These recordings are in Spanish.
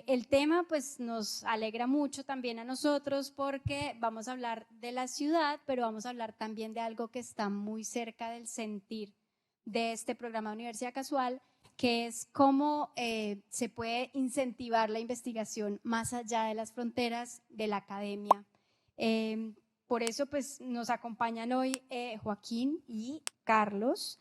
El tema pues nos alegra mucho también a nosotros porque vamos a hablar de la ciudad, pero vamos a hablar también de algo que está muy cerca del sentir de este programa de Universidad Casual, que es cómo se puede incentivar la investigación más allá de las fronteras de la academia. Por eso pues nos acompañan hoy Joaquín y Carlos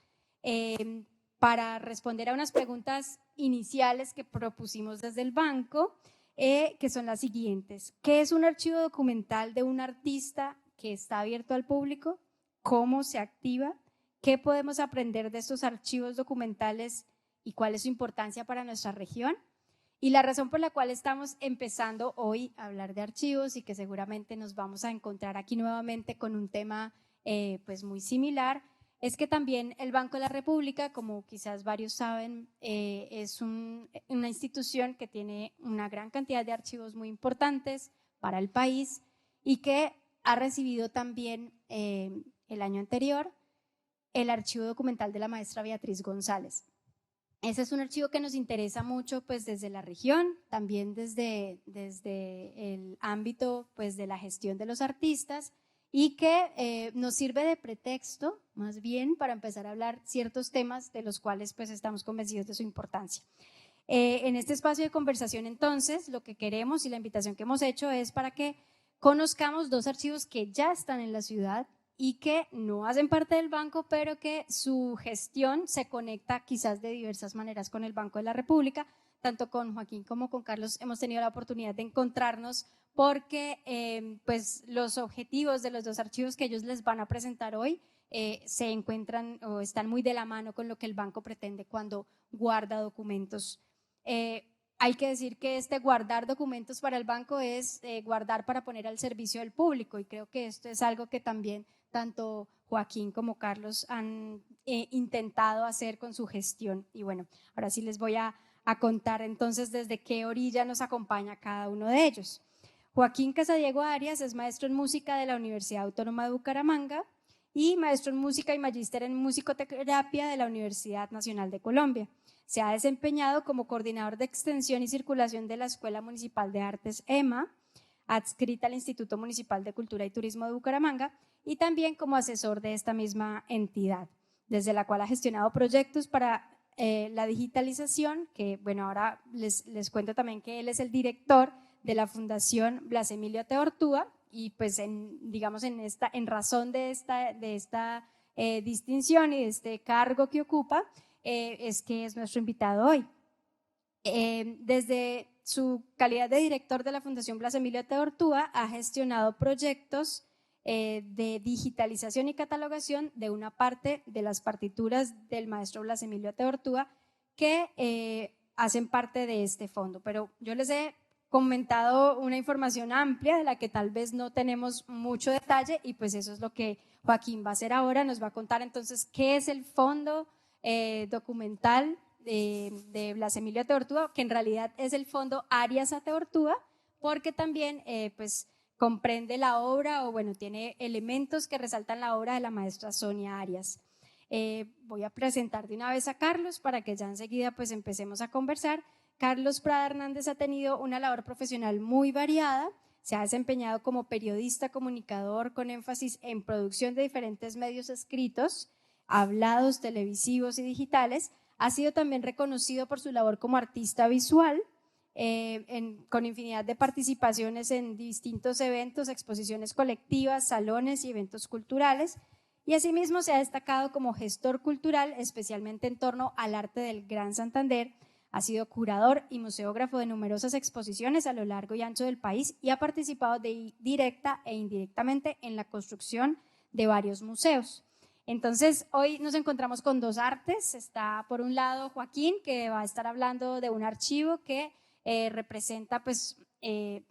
para responder a unas preguntas iniciales que propusimos desde el banco, que son las siguientes. ¿Qué es un archivo documental de un artista que está abierto al público? ¿Cómo se activa? ¿Qué podemos aprender de estos archivos documentales y cuál es su importancia para nuestra región? Y la razón por la cual estamos empezando hoy a hablar de archivos y que seguramente nos vamos a encontrar aquí nuevamente con un tema pues muy similar, es que también el Banco de la República, como quizás varios saben, es una institución que tiene una gran cantidad de archivos muy importantes para el país y que ha recibido también el año anterior el archivo documental de la maestra Beatriz González. Ese es un archivo que nos interesa mucho pues desde la región, también desde el ámbito pues de la gestión de los artistas y que nos sirve de pretexto más bien para empezar a hablar ciertos temas de los cuales pues estamos convencidos de su importancia. En este espacio de conversación entonces lo que queremos y la invitación que hemos hecho es para que conozcamos dos archivos que ya están en la ciudad y que no hacen parte del banco, pero que su gestión se conecta quizás de diversas maneras con el Banco de la República. Tanto con Joaquín como con Carlos hemos tenido la oportunidad de encontrarnos porque pues los objetivos de los dos archivos que ellos les van a presentar hoy se encuentran o están muy de la mano con lo que el banco pretende cuando guarda documentos. Hay que decir que este guardar documentos para el banco es guardar para poner al servicio del público y creo que esto es algo que también tanto Joaquín como Carlos han intentado hacer con su gestión. Y bueno, ahora sí les voy a contar entonces desde qué orilla nos acompaña cada uno de ellos. Joaquín Casadiego Arias es maestro en música de la Universidad Autónoma de Bucaramanga y maestro en música y magíster en musicoterapia de la Universidad Nacional de Colombia. Se ha desempeñado como coordinador de extensión y circulación de la Escuela Municipal de Artes EMA, adscrita al Instituto Municipal de Cultura y Turismo de Bucaramanga, y también como asesor de esta misma entidad, desde la cual ha gestionado proyectos para la digitalización, que bueno, ahora les cuento también que él es el director de la Fundación Blas Emilio Ateortúa, y pues digamos en razón de esta distinción y de este cargo que ocupa, es que es nuestro invitado hoy. Desde su calidad de director de la Fundación Blas Emilio Ateortúa ha gestionado proyectos de digitalización y catalogación de una parte de las partituras del maestro Blas Emilio Ateortúa que hacen parte de este fondo, pero yo les he comentado una información amplia de la que tal vez no tenemos mucho detalle y pues eso es lo que Joaquín va a hacer ahora, nos va a contar entonces qué es el fondo documental de Blas Emilio Ateortúa, que en realidad es el fondo Arias Ateortúa, porque también pues comprende la obra o bueno, tiene elementos que resaltan la obra de la maestra Sonia Arias. Voy a presentar de una vez a Carlos para que ya enseguida pues empecemos a conversar. Carlos Prada Hernández ha tenido una labor profesional muy variada, se ha desempeñado como periodista, comunicador con énfasis en producción de diferentes medios escritos, hablados, televisivos y digitales. Ha sido también reconocido por su labor como artista visual, con infinidad de participaciones en distintos eventos, exposiciones colectivas, salones y eventos culturales, y asimismo se ha destacado como gestor cultural, especialmente en torno al arte del Gran Santander. Ha sido curador y museógrafo de numerosas exposiciones a lo largo y ancho del país y ha participado directa e indirectamente en la construcción de varios museos. Entonces, hoy nos encontramos con dos artes. Está por un lado Joaquín, que va a estar hablando de un archivo que representa, pues,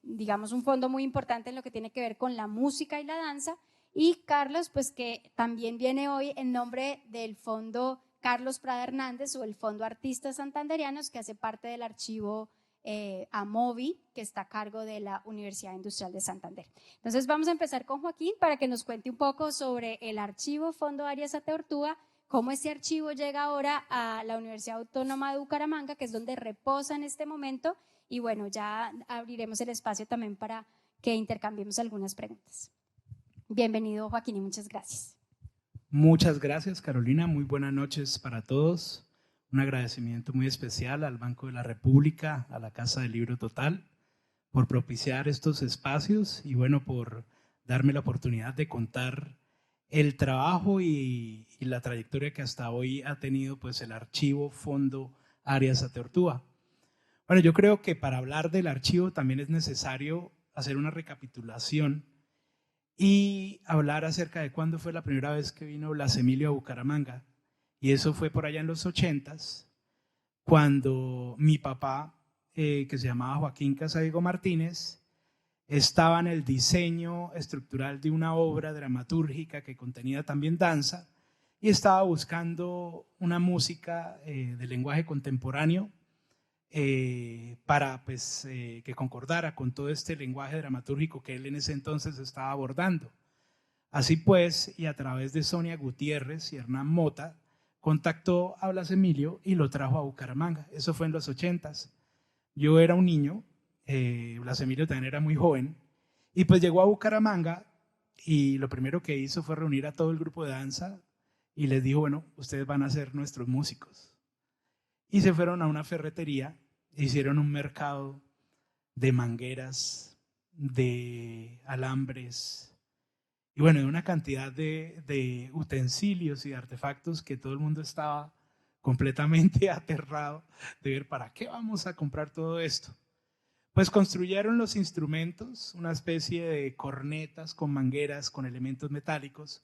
digamos, un fondo muy importante en lo que tiene que ver con la música y la danza. Y Carlos, pues, que también viene hoy en nombre del fondo Carlos Prada Hernández o el Fondo Artistas Santanderianos, que hace parte del archivo AMOVI, que está a cargo de la Universidad Industrial de Santander. Entonces vamos a empezar con Joaquín para que nos cuente un poco sobre el archivo Fondo Arias Ateortúa, cómo ese archivo llega ahora a la Universidad Autónoma de Bucaramanga, que es donde reposa en este momento, y bueno, ya abriremos el espacio también para que intercambiemos algunas preguntas. Bienvenido, Joaquín, y muchas gracias. Muchas gracias, Carolina. Muy buenas noches para todos. Un agradecimiento muy especial al Banco de la República, a la Casa del Libro Total, por propiciar estos espacios y bueno, por darme la oportunidad de contar el trabajo y la trayectoria que hasta hoy ha tenido pues el Archivo Fondo Arias Ateortúa. Bueno, yo creo que para hablar del archivo también es necesario hacer una recapitulación y hablar acerca de cuándo fue la primera vez que vino Blas Emilio a Bucaramanga. Y eso fue por allá en los 80s, cuando mi papá, que se llamaba Joaquín Casadiego Martínez, estaba en el diseño estructural de una obra dramatúrgica que contenía también danza y estaba buscando una música de lenguaje contemporáneo para pues, que concordara con todo este lenguaje dramatúrgico que él en ese entonces estaba abordando. Así pues, y a través de Sonia Gutiérrez y Hernán Mota, contactó a Blas Emilio y lo trajo a Bucaramanga. Eso fue en los 80s. Yo era un niño, Blas Emilio también era muy joven, y pues llegó a Bucaramanga y lo primero que hizo fue reunir a todo el grupo de danza y les dijo, bueno, ustedes van a ser nuestros músicos. Y se fueron a una ferretería, hicieron un mercado de mangueras, de alambres, y bueno, de una cantidad de utensilios y de artefactos que todo el mundo estaba completamente aterrado de ver para qué vamos a comprar todo esto. Pues construyeron los instrumentos, una especie de cornetas con mangueras, con elementos metálicos,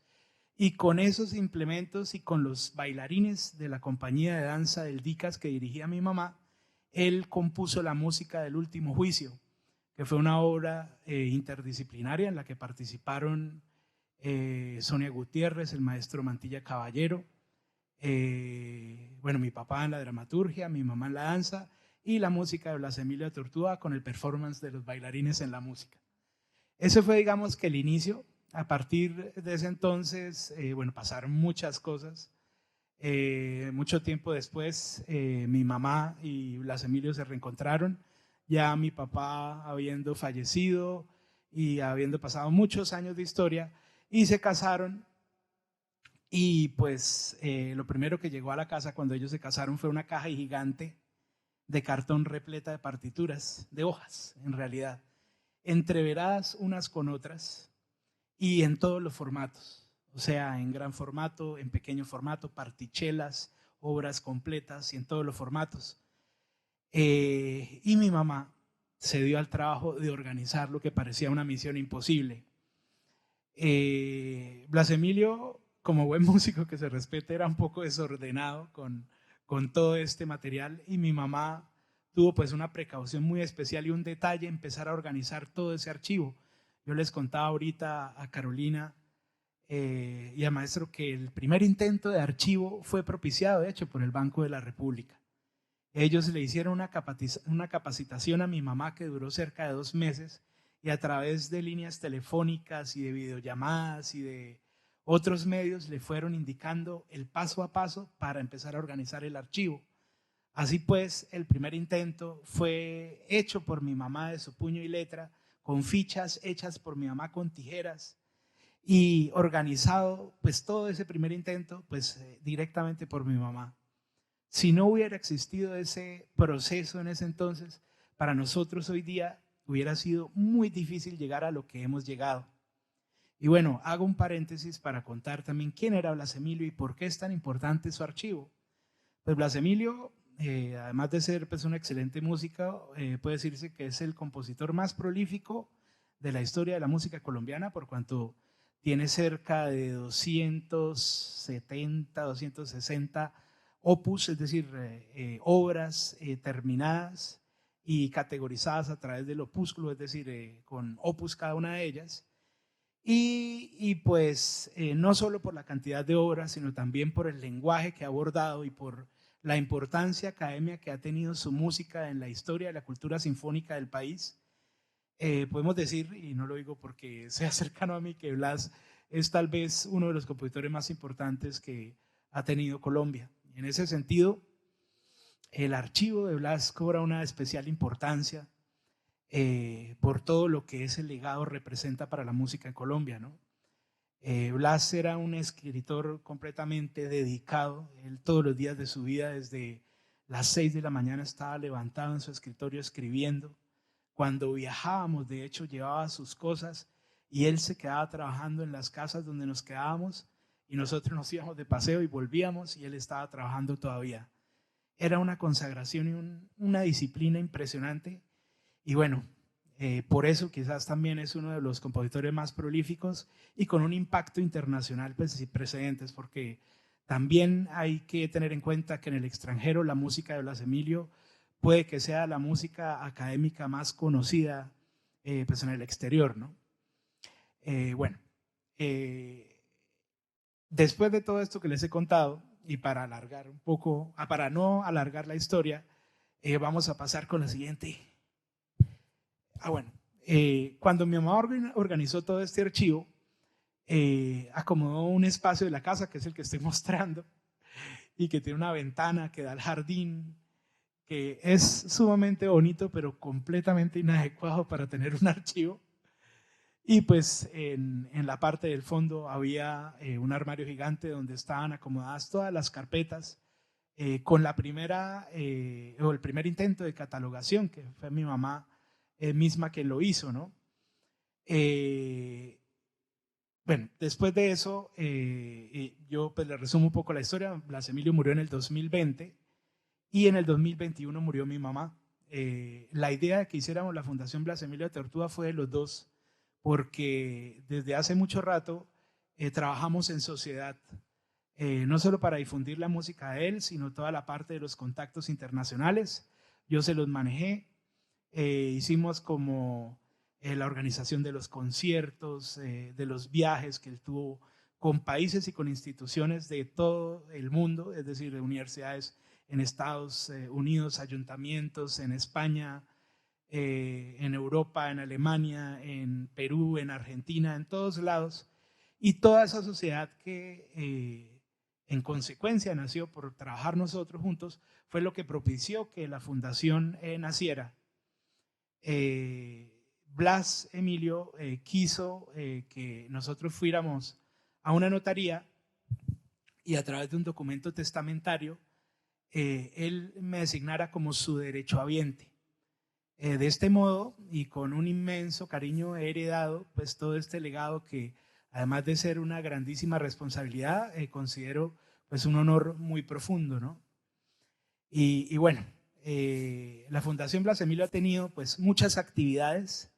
y con esos implementos y con los bailarines de la compañía de danza del DICAS que dirigía mi mamá, él compuso la música del Último Juicio, que fue una obra interdisciplinaria en la que participaron Sonia Gutiérrez, el maestro Mantilla Caballero, bueno, mi papá en la dramaturgia, mi mamá en la danza y la música de Blas Emilio Tortúa con el performance de los bailarines en la música. Ese fue, digamos, que el inicio. A partir de ese entonces, bueno, pasaron muchas cosas. Mucho tiempo después, mi mamá y Blas Emilio se reencontraron, ya mi papá habiendo fallecido y habiendo pasado muchos años de historia, y se casaron. Y pues lo primero que llegó a la casa cuando ellos se casaron fue una caja gigante de cartón repleta de partituras, de hojas en realidad, entreveradas unas con otras y en todos los formatos, o sea, en gran formato, en pequeño formato, partichelas, obras completas y en todos los formatos. Y mi mamá se dio al trabajo de organizar lo que parecía una misión imposible. Blas Emilio, como buen músico que se respete, era un poco desordenado con todo este material y mi mamá tuvo pues una precaución muy especial y un detalle, empezar a organizar todo ese archivo. Yo les contaba ahorita a Carolina y al maestro que el primer intento de archivo fue propiciado, de hecho, por el Banco de la República. Ellos le hicieron una capacitación a mi mamá que duró cerca de 2 meses y a través de líneas telefónicas y de videollamadas y de otros medios le fueron indicando el paso a paso para empezar a organizar el archivo. Así pues, el primer intento fue hecho por mi mamá de su puño y letra, con fichas hechas por mi mamá con tijeras y organizado pues todo ese primer intento pues directamente por mi mamá. Si no hubiera existido ese proceso en ese entonces, para nosotros hoy día hubiera sido muy difícil llegar a lo que hemos llegado. Y bueno, hago un paréntesis para contar también quién era Blas Emilio y por qué es tan importante su archivo. Pues Blas Emilio, además de ser pues, un excelente músico, puede decirse que es el compositor más prolífico de la historia de la música colombiana, por cuanto tiene cerca de 270, 260 opus, es decir, obras terminadas y categorizadas a través del opúsculo, es decir, con opus cada una de ellas. Y pues no solo por la cantidad de obras, sino también por el lenguaje que ha abordado y por la importancia académica que ha tenido su música en la historia de la cultura sinfónica del país. Podemos decir, y no lo digo porque sea cercano a mí, que Blas es tal vez uno de los compositores más importantes que ha tenido Colombia. En ese sentido, el archivo de Blas cobra una especial importancia por todo lo que ese legado representa para la música en Colombia, ¿no? Blas era un escritor completamente dedicado. Él todos los días de su vida, desde las 6 de la mañana, estaba levantado en su escritorio escribiendo. Cuando viajábamos, de hecho, llevaba sus cosas y él se quedaba trabajando en las casas donde nos quedábamos, y nosotros nos íbamos de paseo y volvíamos y él estaba trabajando todavía. Era una consagración y una disciplina impresionante. Y bueno, por eso quizás también es uno de los compositores más prolíficos y con un impacto internacional pues sin precedentes, porque también hay que tener en cuenta que en el extranjero la música de Blas Emilio puede que sea la música académica más conocida pues en el exterior, ¿no? Bueno, después de todo esto que les he contado, y para alargar un poco, para no alargar la historia, vamos a pasar con la siguiente. Bueno, cuando mi mamá organizó todo este archivo, acomodó un espacio de la casa, que es el que estoy mostrando, y que tiene una ventana que da al jardín, que es sumamente bonito, pero completamente inadecuado para tener un archivo. Y pues en la parte del fondo había un armario gigante donde estaban acomodadas todas las carpetas con la primera o el primer intento de catalogación, que fue mi mamá misma que lo hizo, ¿no? Bueno, después de eso, yo pues le resumo un poco la historia. Blas Emilio murió en el 2020 y en el 2021 murió mi mamá. La idea de que hiciéramos la Fundación Blas Emilio de Tortuga fue de los dos, porque desde hace mucho rato trabajamos en sociedad, no solo para difundir la música de él, sino toda la parte de los contactos internacionales. Yo se los manejé, hicimos como la organización de los conciertos, de los viajes que él tuvo con países y con instituciones de todo el mundo, es decir, de universidades en Estados Unidos, ayuntamientos en España, en Europa, en Alemania, en Perú, en Argentina, en todos lados. Y toda esa sociedad que en consecuencia nació por trabajar nosotros juntos, fue lo que propició que la fundación naciera. Blas Emilio quiso que nosotros fuéramos a una notaría y a través de un documento testamentario él me designara como su derechohabiente. De este modo y con un inmenso cariño he heredado pues todo este legado que, además de ser una grandísima responsabilidad, considero pues un honor muy profundo, ¿no? Y bueno, la Fundación Blas Emilio ha tenido pues muchas actividades.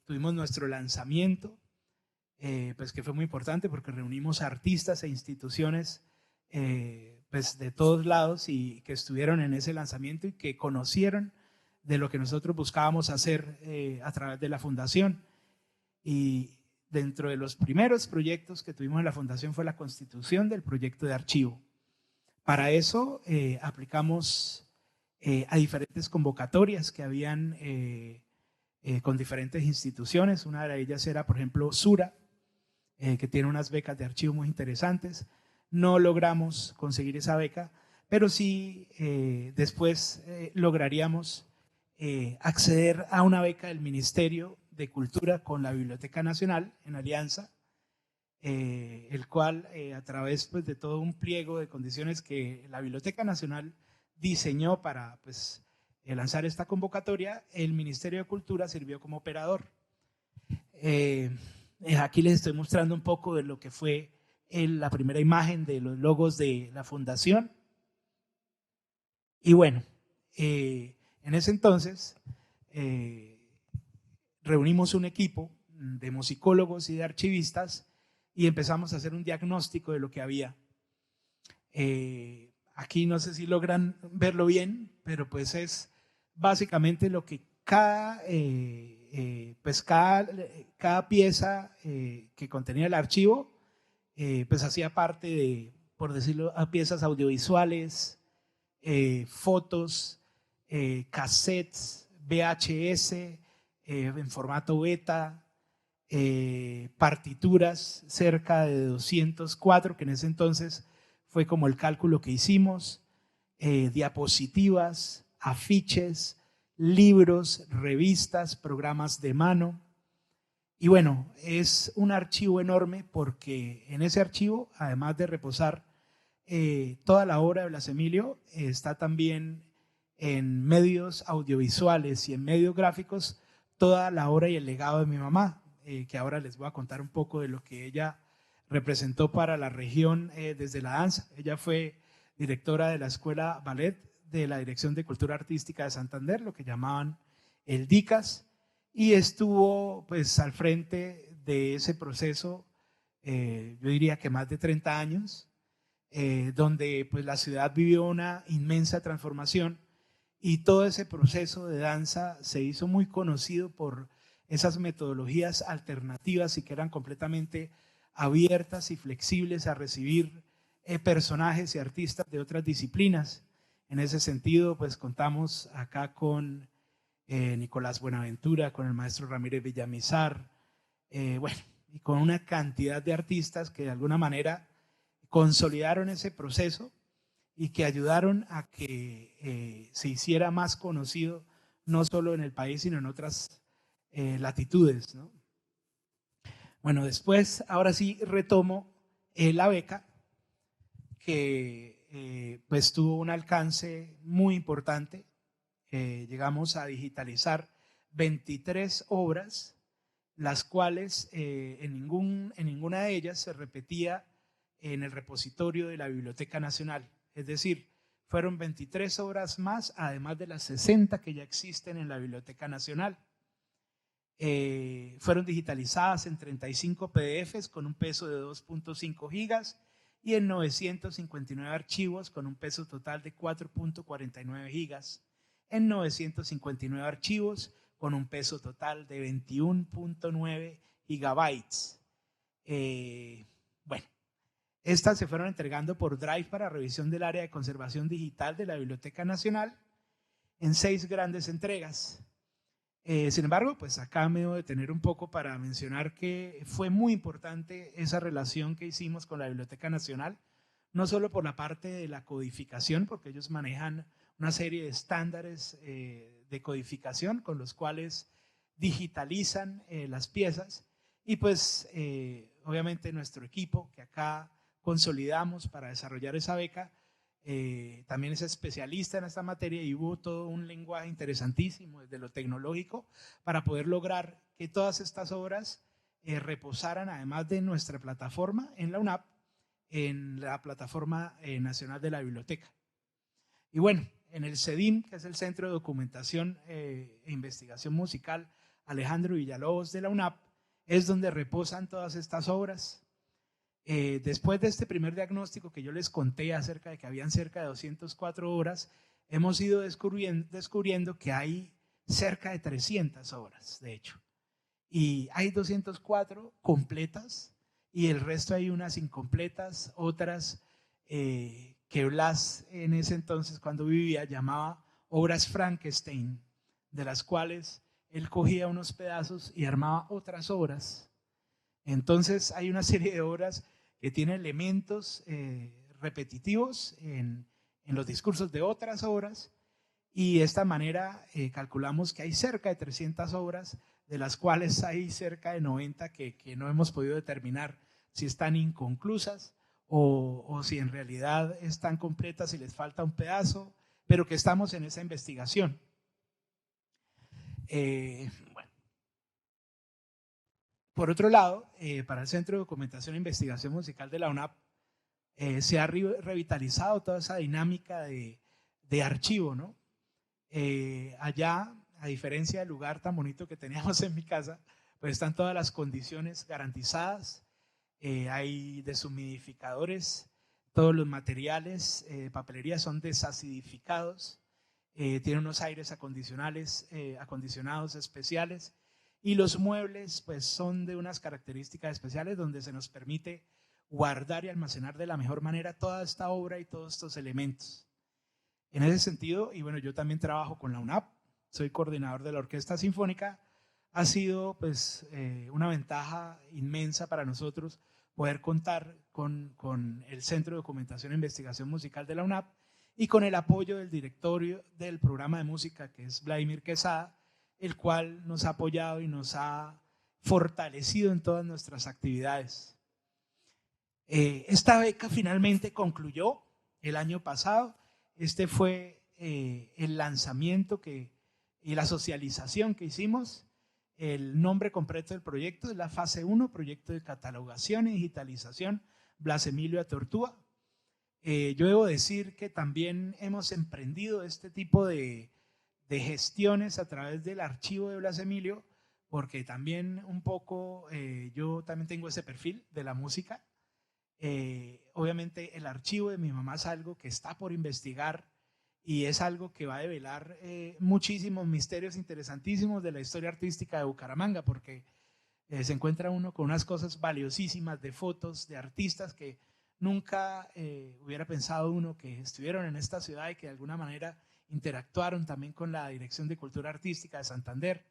Tuvimos nuestro lanzamiento, pues que fue muy importante porque reunimos artistas e instituciones pues de todos lados y que estuvieron en ese lanzamiento y que conocieron de lo que nosotros buscábamos hacer a través de la fundación. Y dentro de los primeros proyectos que tuvimos en la fundación fue la constitución del proyecto de archivo. Para eso aplicamos a diferentes convocatorias que habían con diferentes instituciones. Una de ellas era, por ejemplo, Sura, que tiene unas becas de archivo muy interesantes. No logramos conseguir esa beca, pero sí después lograríamos acceder a una beca del Ministerio de Cultura con la Biblioteca Nacional en alianza, el cual a través pues, de todo un pliego de condiciones que la Biblioteca Nacional diseñó para pues, lanzar esta convocatoria, el Ministerio de Cultura sirvió como operador. Aquí les estoy mostrando un poco de lo que fue la primera imagen de los logos de la fundación. Y bueno, en ese entonces reunimos un equipo de musicólogos y de archivistas y empezamos a hacer un diagnóstico de lo que había. Aquí no sé si logran verlo bien, pero pues es básicamente lo que cada pieza que contenía el archivo pues hacía parte de, por decirlo, a piezas audiovisuales, fotos, cassettes, VHS, en formato beta, partituras, cerca de 204, que en ese entonces fue como el cálculo que hicimos, diapositivas, afiches, libros, revistas, programas de mano. Y bueno, es un archivo enorme porque en ese archivo, además de reposar toda la obra de Blas Emilio, está también en medios audiovisuales y en medios gráficos toda la obra y el legado de mi mamá, que ahora les voy a contar un poco de lo que ella representó para la región desde la danza. Ella fue directora de la Escuela Ballet de la Dirección de Cultura Artística de Santander, lo que llamaban el DICAS, y estuvo pues al frente de ese proceso, yo diría que más de 30 años, donde pues la ciudad vivió una inmensa transformación y todo ese proceso de danza se hizo muy conocido por esas metodologías alternativas y que eran completamente abiertas y flexibles a recibir personajes y artistas de otras disciplinas. En ese sentido, pues contamos acá con Nicolás Buenaventura, con el maestro Ramírez Villamizar, bueno, y con una cantidad de artistas que de alguna manera consolidaron ese proceso y que ayudaron a que se hiciera más conocido, no solo en el país, sino en otras latitudes, ¿no? Bueno, después, ahora sí, retomo la beca, que pues tuvo un alcance muy importante. Llegamos a digitalizar 23 obras, las cuales en ninguna de ellas se repetía en el repositorio de la Biblioteca Nacional. Es decir, fueron 23 obras más, además de las 60 que ya existen en la Biblioteca Nacional. Fueron digitalizadas en 35 PDFs con un peso de 2.5 gigas y en 959 archivos con un peso total de 4.49 gigas, en 959 archivos con un peso total de 21.9 gigabytes. Bueno, estas se fueron entregando por Drive para revisión del área de conservación digital de la Biblioteca Nacional en 6 grandes entregas. Sin embargo, pues acá me debo detener un poco para mencionar que fue muy importante esa relación que hicimos con la Biblioteca Nacional, no solo por la parte de la codificación, porque ellos manejan una serie de estándares de codificación con los cuales digitalizan las piezas, y pues obviamente nuestro equipo que acá consolidamos para desarrollar esa beca, también es especialista en esta materia y hubo todo un lenguaje interesantísimo desde lo tecnológico para poder lograr que todas estas obras reposaran, además de nuestra plataforma en la UNAP, en la plataforma nacional de la biblioteca. Y bueno, en el CEDIM, que es el Centro de Documentación e Investigación Musical Alejandro Villalobos de la UNAP, es donde reposan todas estas obras. Después de este primer diagnóstico que yo les conté acerca de que habían cerca de 204 obras, hemos ido descubriendo que hay cerca de 300 obras, de hecho. Y hay 204 completas y el resto hay unas incompletas, otras que Blas en ese entonces cuando vivía llamaba obras Frankenstein, de las cuales él cogía unos pedazos y armaba otras obras. Entonces hay una serie de obras que tienen elementos repetitivos en los discursos de otras obras, y de esta manera calculamos que hay cerca de 300 obras, de las cuales hay cerca de 90 que no hemos podido determinar si están inconclusas o si en realidad están completas y les falta un pedazo, pero que estamos en esa investigación. Bueno. Por otro lado, para el Centro de Documentación e Investigación Musical de la UNAP, se ha revitalizado toda esa dinámica de archivo, ¿no? Allá, a diferencia del lugar tan bonito que teníamos en mi casa, pues están todas las condiciones garantizadas, hay deshumidificadores, todos los materiales, papelería son desacidificados, tienen unos aires acondicionados especiales, y los muebles pues son de unas características especiales donde se nos permite guardar y almacenar de la mejor manera toda esta obra y todos estos elementos. En ese sentido, y bueno, yo también trabajo con la UNAP, soy coordinador de la Orquesta Sinfónica, ha sido pues una ventaja inmensa para nosotros poder contar con el Centro de Documentación e Investigación Musical de la UNAP y con el apoyo del directorio del programa de música, que es Vladimir Quesada, el cual nos ha apoyado y nos ha fortalecido en todas nuestras actividades. Esta beca finalmente concluyó el año pasado. Este fue el lanzamiento y la socialización que hicimos. El nombre completo del proyecto es la fase 1, proyecto de catalogación y digitalización Blas Emilio Atortúa. Yo debo decir que también hemos emprendido este tipo de gestiones a través del archivo de Blas Emilio, porque también un poco yo también tengo ese perfil de la música. Obviamente el archivo de mi mamá es algo que está por investigar y es algo que va a develar muchísimos misterios interesantísimos de la historia artística de Bucaramanga, porque se encuentra uno con unas cosas valiosísimas de fotos de artistas que nunca hubiera pensado uno que estuvieron en esta ciudad y que de alguna manera interactuaron también con la Dirección de Cultura Artística de Santander.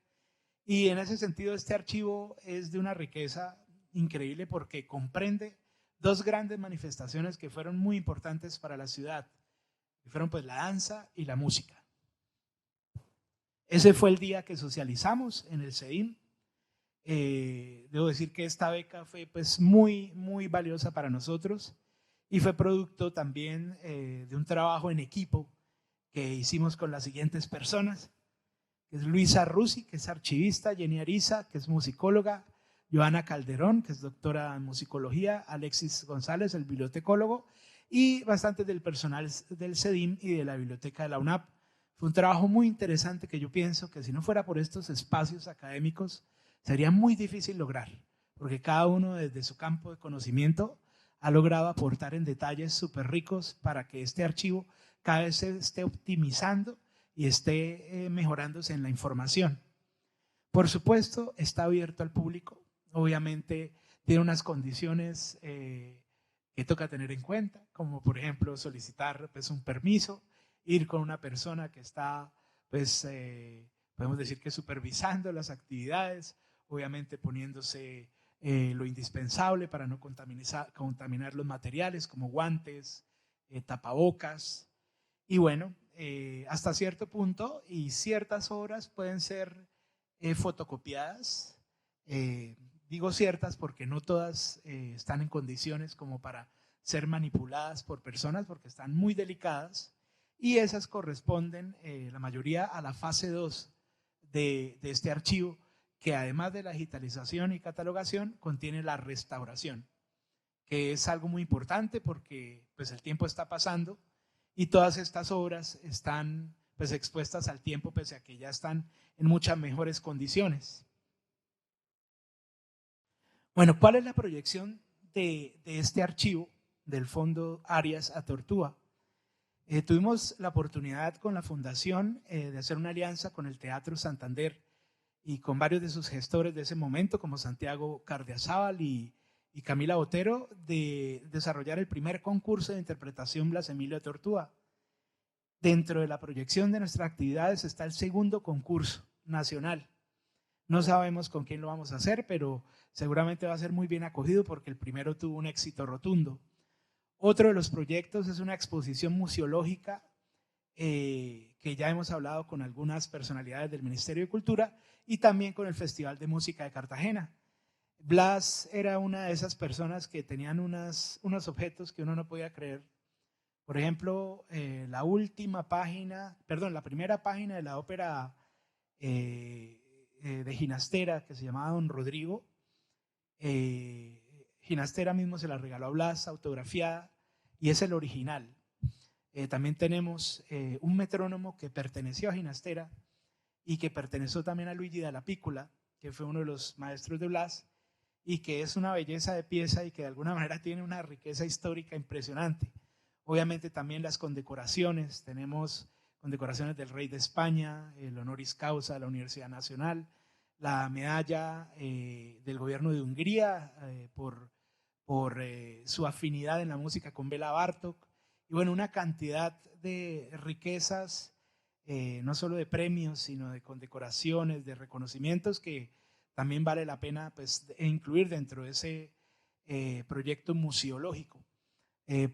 Y en ese sentido este archivo es de una riqueza increíble porque comprende dos grandes manifestaciones que fueron muy importantes para la ciudad, que fueron pues la danza y la música. Ese fue el día que socializamos en el CEDIM. Debo decir que esta beca fue pues muy valiosa para nosotros y fue producto también de un trabajo en equipo que hicimos con las siguientes personas, que es Luisa Rusi, que es archivista, Jenny Ariza, que es musicóloga, Joana Calderón, que es doctora en musicología, Alexis González, el bibliotecólogo, y bastante del personal del CEDIM y de la biblioteca de la UNAP. Fue un trabajo muy interesante que yo pienso que si no fuera por estos espacios académicos sería muy difícil lograr, porque cada uno desde su campo de conocimiento ha logrado aportar en detalles súper ricos para que este archivo cada vez se esté optimizando y esté mejorándose en la información. Por supuesto, está abierto al público, obviamente tiene unas condiciones que toca tener en cuenta, como por ejemplo solicitar pues, un permiso, ir con una persona que está, pues, podemos decir que supervisando las actividades, obviamente poniéndose lo indispensable para no contaminar los materiales como guantes, tapabocas, y bueno, hasta cierto punto y ciertas obras pueden ser fotocopiadas. Digo ciertas porque no todas están en condiciones como para ser manipuladas por personas porque están muy delicadas y esas corresponden la mayoría a la fase 2 de este archivo, que además de la digitalización y catalogación contiene la restauración, que es algo muy importante porque pues, el tiempo está pasando y todas estas obras están pues, expuestas al tiempo pese a que ya están en muchas mejores condiciones. Bueno, ¿cuál es la proyección de este archivo del Fondo Arias Atortúa? Tuvimos la oportunidad con la fundación de hacer una alianza con el Teatro Santander y con varios de sus gestores de ese momento, como Santiago Cardiazábal y Camila Botero, de desarrollar el primer concurso de interpretación Blas Emilio Atortúa. Dentro de la proyección de nuestras actividades está el segundo concurso nacional. No sabemos con quién lo vamos a hacer, pero seguramente va a ser muy bien acogido porque el primero tuvo un éxito rotundo. Otro de los proyectos es una exposición museológica que ya hemos hablado con algunas personalidades del Ministerio de Cultura y también con el Festival de Música de Cartagena. Blas era una de esas personas que tenían unos objetos que uno no podía creer. Por ejemplo, la primera página de la ópera de Ginastera, que se llamaba Don Rodrigo, Ginastera mismo se la regaló a Blas, autografiada, y es el original. También tenemos un metrónomo que perteneció a Ginastera y que perteneció también a Luigi Dalla Piccola, que fue uno de los maestros de Blas, y que es una belleza de pieza y que de alguna manera tiene una riqueza histórica impresionante. Obviamente también las condecoraciones, tenemos condecoraciones del Rey de España, el honoris causa de la Universidad Nacional, la medalla del gobierno de Hungría por su afinidad en la música con Bela Bartók, y bueno, una cantidad de riquezas, no solo de premios, sino de condecoraciones, de reconocimientos que también vale la pena pues, incluir dentro de ese proyecto museológico.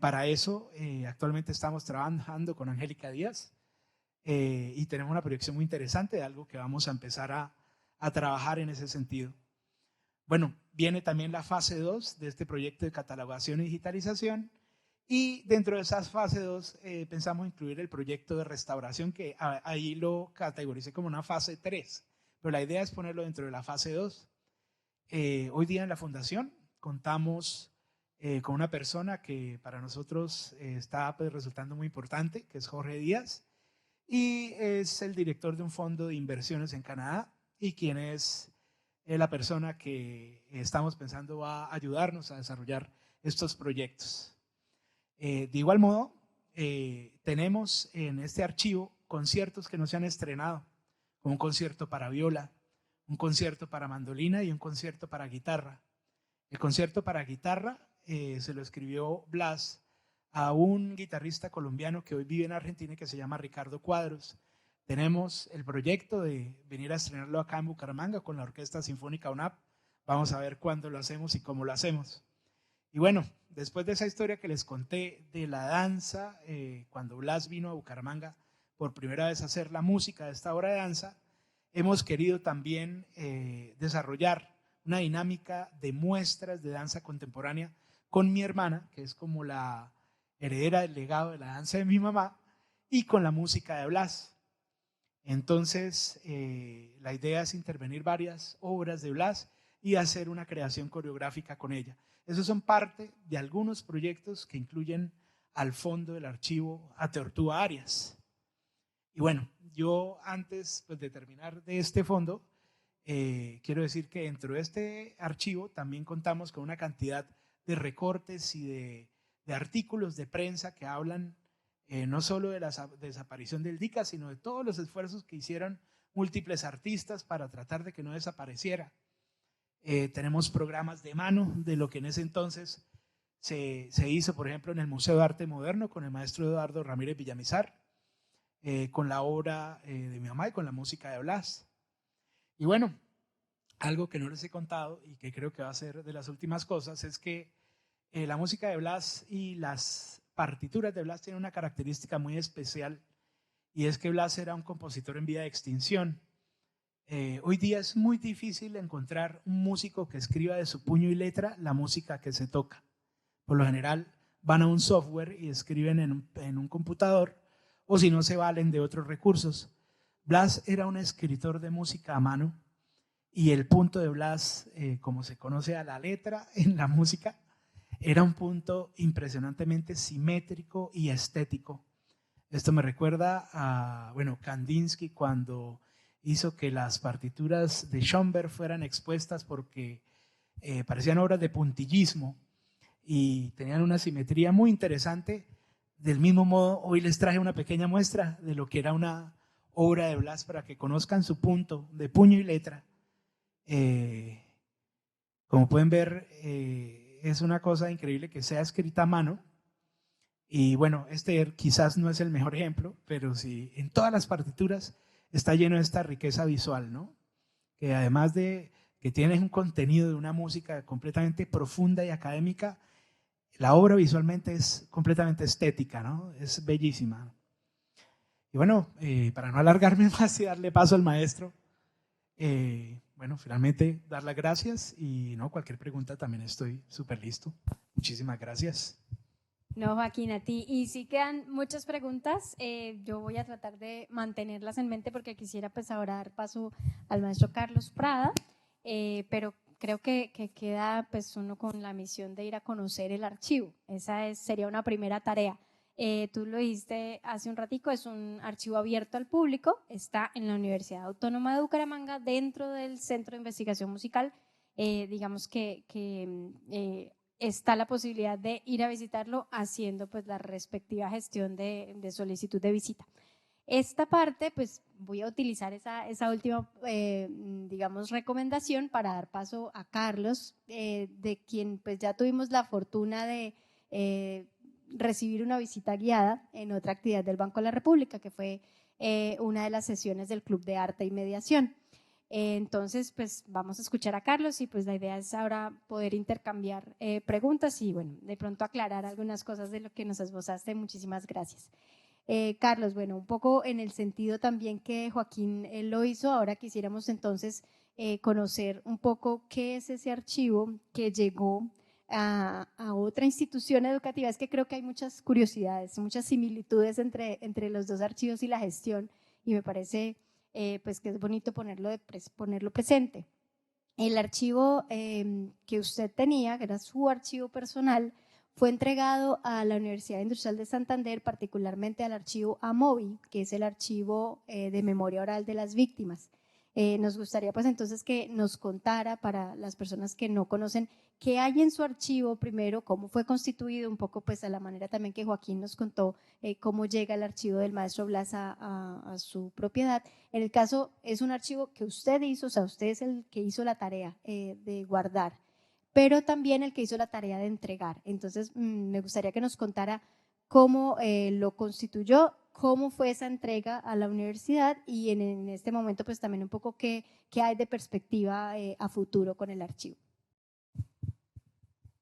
Para eso, actualmente estamos trabajando con Angélica Díaz y tenemos una proyección muy interesante de algo que vamos a empezar a trabajar en ese sentido. Bueno, viene también la fase 2 de este proyecto de catalogación y digitalización, y dentro de esa fase 2 pensamos incluir el proyecto de restauración, que ahí lo categoricé como una fase 3, pero la idea es ponerlo dentro de la fase 2. Hoy día en la fundación contamos con una persona que para nosotros está pues, resultando muy importante, que es Jorge Díaz, y es el director de un fondo de inversiones en Canadá, y quien es la persona que estamos pensando va a ayudarnos a desarrollar estos proyectos. De igual modo, tenemos en este archivo conciertos que no se han estrenado, como un concierto para viola, un concierto para mandolina y un concierto para guitarra. El concierto para guitarra se lo escribió Blas a un guitarrista colombiano que hoy vive en Argentina y que se llama Ricardo Cuadros. Tenemos el proyecto de venir a estrenarlo acá en Bucaramanga con la Orquesta Sinfónica UNAP. Vamos a ver cuándo lo hacemos y cómo lo hacemos. Y bueno, después de esa historia que les conté de la danza, cuando Blas vino a Bucaramanga por primera vez a hacer la música de esta obra de danza, hemos querido también desarrollar una dinámica de muestras de danza contemporánea con mi hermana, que es como la heredera del legado de la danza de mi mamá, y con la música de Blas. Entonces, la idea es intervenir varias obras de Blas y hacer una creación coreográfica con ella. Esos son parte de algunos proyectos que incluyen al fondo del archivo Ateortúa Arias. Y bueno, yo antes pues, de terminar de este fondo, quiero decir que dentro de este archivo también contamos con una cantidad de recortes y de artículos de prensa que hablan no solo de la desaparición del DICA, sino de todos los esfuerzos que hicieron múltiples artistas para tratar de que no desapareciera. Tenemos programas de mano de lo que en ese entonces se hizo, por ejemplo, en el Museo de Arte Moderno con el maestro Eduardo Ramírez Villamizar, con la obra de mi mamá y con la música de Blas. Y bueno, algo que no les he contado y que creo que va a ser de las últimas cosas es que la música de Blas y las partituras de Blas tienen una característica muy especial, y es que Blas era un compositor en vía de extinción. Hoy día es muy difícil encontrar un músico que escriba de su puño y letra la música que se toca. Por lo general van a un software y escriben en un computador, o si no se valen de otros recursos. Blas era un escritor de música a mano, y el punto de Blas, como se conoce a la letra en la música, era un punto impresionantemente simétrico y estético. Esto me recuerda a, bueno, Kandinsky cuando hizo que las partituras de Schoenberg fueran expuestas porque parecían obras de puntillismo y tenían una simetría muy interesante. Del mismo modo, hoy les traje una pequeña muestra de lo que era una obra de Blas para que conozcan su punto de puño y letra. Como pueden ver, es una cosa increíble que sea escrita a mano. Y bueno, este quizás no es el mejor ejemplo, pero sí, en todas las partituras está lleno de esta riqueza visual, ¿no? Que además de que tiene un contenido de una música completamente profunda y académica, la obra visualmente es completamente estética, ¿no? Es bellísima. Y bueno, para no alargarme más y darle paso al maestro, bueno, finalmente dar las gracias, y no, cualquier pregunta también estoy súper listo. Muchísimas gracias. No, Joaquín, a ti. Y sí quedan muchas preguntas. Yo voy a tratar de mantenerlas en mente porque quisiera pues ahora dar paso al maestro Carlos Prada, pero creo que queda pues uno con la misión de ir a conocer el archivo. Esa sería una primera tarea. Tú lo dijiste hace un ratico, es un archivo abierto al público, está en la Universidad Autónoma de Bucaramanga, dentro del Centro de Investigación Musical. Digamos que está la posibilidad de ir a visitarlo haciendo pues la respectiva gestión de solicitud de visita. Esta parte, pues voy a utilizar esa última, digamos, recomendación para dar paso a Carlos, de quien pues ya tuvimos la fortuna de recibir una visita guiada en otra actividad del Banco de la República, que fue una de las sesiones del Club de Arte y Mediación. Entonces, pues vamos a escuchar a Carlos y pues la idea es ahora poder intercambiar preguntas y bueno, de pronto aclarar algunas cosas de lo que nos esbozaste. Muchísimas gracias. Carlos, bueno, un poco en el sentido también que Joaquín lo hizo, ahora quisiéramos entonces conocer un poco qué es ese archivo que llegó a otra institución educativa. Es que creo que hay muchas curiosidades, muchas similitudes entre los dos archivos y la gestión y me parece pues que es bonito ponerlo presente. El archivo que usted tenía, que era su archivo personal, fue entregado a la Universidad Industrial de Santander, particularmente al archivo AMOVI, que es el archivo de memoria oral de las víctimas. Nos gustaría pues entonces que nos contara para las personas que no conocen qué hay en su archivo primero, cómo fue constituido, un poco pues a la manera también que Joaquín nos contó cómo llega el archivo del maestro Blas a su propiedad. En el caso es un archivo que usted hizo, o sea, usted es el que hizo la tarea de guardar, pero también el que hizo la tarea de entregar. Entonces me gustaría que nos contara cómo lo constituyó, cómo fue esa entrega a la universidad y en este momento pues también un poco qué hay de perspectiva a futuro con el archivo.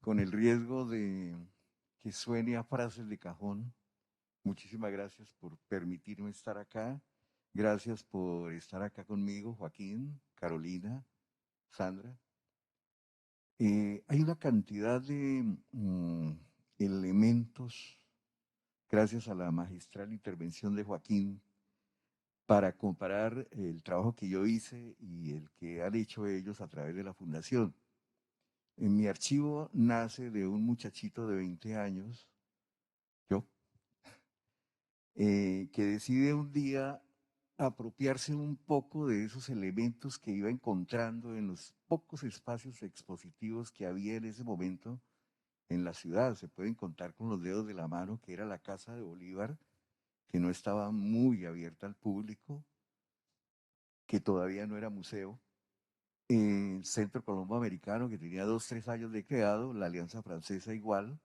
Con el riesgo de que suene a frases de cajón, muchísimas gracias por permitirme estar acá. Gracias por estar acá conmigo, Joaquín, Carolina, Sandra. Hay una cantidad de elementos, gracias a la magistral intervención de Joaquín, para comparar el trabajo que yo hice y el que han hecho ellos a través de la fundación. En mi archivo nace de un muchachito de 20 años, yo, que decide un día apropiarse un poco de esos elementos que iba encontrando en los pocos espacios expositivos que había en ese momento en la ciudad. Se pueden contar con los dedos de la mano, que era la Casa de Bolívar, que no estaba muy abierta al público, que todavía no era museo. El Centro Colombo Americano, que tenía 2, 3 años de creado, la Alianza Francesa igual,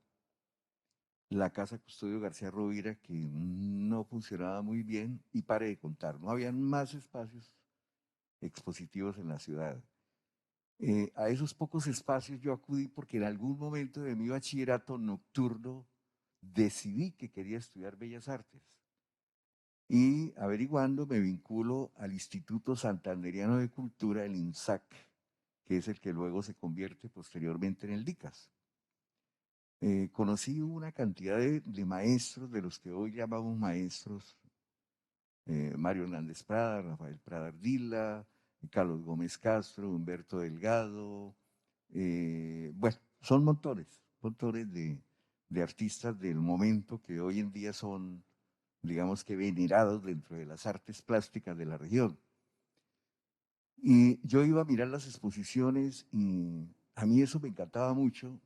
la Casa Custodio García Rovira, que no funcionaba muy bien, y pare de contar, no habían más espacios expositivos en la ciudad. A esos pocos espacios yo acudí porque en algún momento de mi bachillerato nocturno decidí que quería estudiar Bellas Artes. Y averiguando me vinculo al Instituto Santanderiano de Cultura, el INSAC, que es el que luego se convierte posteriormente en el DICAS. Conocí una cantidad de maestros, de los que hoy llamamos maestros, Mario Hernández Prada, Rafael Prada Ardila, Carlos Gómez Castro, Humberto Delgado, bueno, son montones de artistas del momento que hoy en día son, digamos que venerados dentro de las artes plásticas de la región. Y yo iba a mirar las exposiciones y a mí eso me encantaba mucho.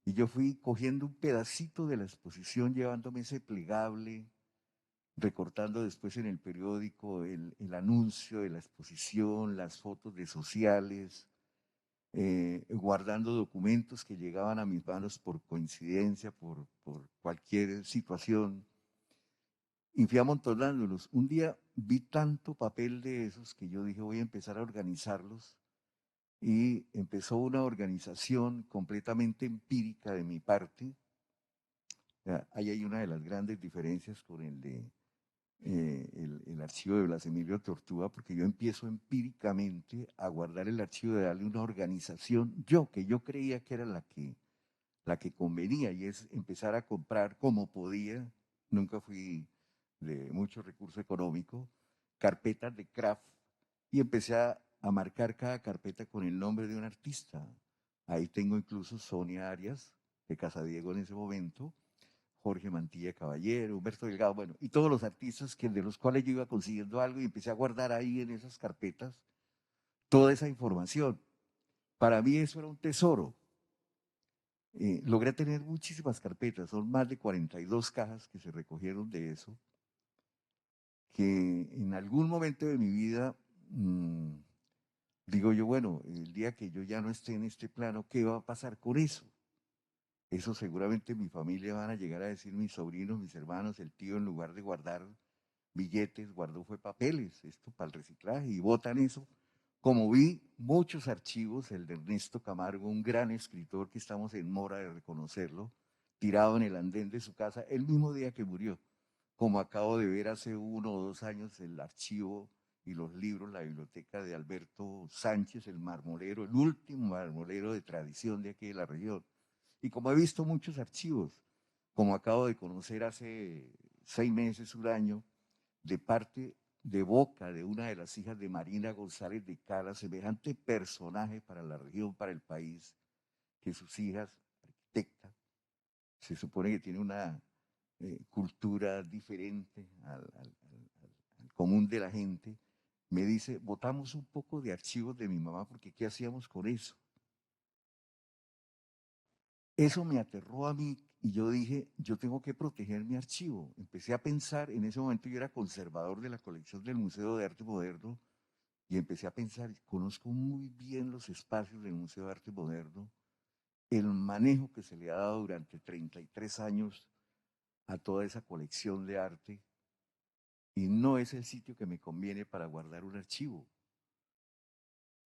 Y yo fui cogiendo un pedacito de la exposición, llevándome ese plegable, recortando después en el periódico el anuncio de la exposición, las fotos de sociales, guardando documentos que llegaban a mis manos por coincidencia, por cualquier situación. Y fui amontonándolos. Un día vi tanto papel de esos que yo dije, voy a empezar a organizarlos. Y empezó una organización completamente empírica de mi parte. Ahí hay una de las grandes diferencias con el de el archivo de Blas Emilio Tortuga, porque yo empiezo empíricamente a guardar el archivo, de darle una organización, que yo creía que era la que convenía, y es empezar a comprar como podía, nunca fui de mucho recurso económico, carpetas de craft, y empecé a marcar cada carpeta con el nombre de un artista. Ahí tengo incluso Sonia Arias, de Casadiego en ese momento, Jorge Mantilla Caballero, Humberto Delgado, bueno, y todos los artistas de los cuales yo iba consiguiendo algo y empecé a guardar ahí en esas carpetas toda esa información. Para mí eso era un tesoro. Logré tener muchísimas carpetas, son más de 42 cajas que se recogieron de eso, que en algún momento de mi vida, digo yo, bueno, el día que yo ya no esté en este plano, ¿qué va a pasar con eso? Eso seguramente mi familia van a llegar a decir, mis sobrinos, mis hermanos, el tío, en lugar de guardar billetes, guardó fue papeles, esto para el reciclaje, y botan eso como vi muchos archivos, el de Ernesto Camargo, un gran escritor que estamos en mora de reconocerlo, tirado en el andén de su casa el mismo día que murió, como acabo de ver hace 1 o 2 años el archivo y los libros, la biblioteca de Alberto Sánchez, el marmolero, el último marmolero de tradición de aquí de la región. Y como he visto muchos archivos, como acabo de conocer hace 6 meses, 1 año, de parte de boca de una de las hijas de Marina González de Cala, semejante personaje para la región, para el país, que sus hijas, arquitecta, se supone que tiene una cultura diferente al común de la gente, me dice, botamos un poco de archivos de mi mamá porque ¿qué hacíamos con eso? Eso me aterró a mí y yo dije, yo tengo que proteger mi archivo. Empecé a pensar, en ese momento yo era conservador de la colección del Museo de Arte Moderno y empecé a pensar, conozco muy bien los espacios del Museo de Arte Moderno, el manejo que se le ha dado durante 33 años a toda esa colección de arte y no es el sitio que me conviene para guardar un archivo.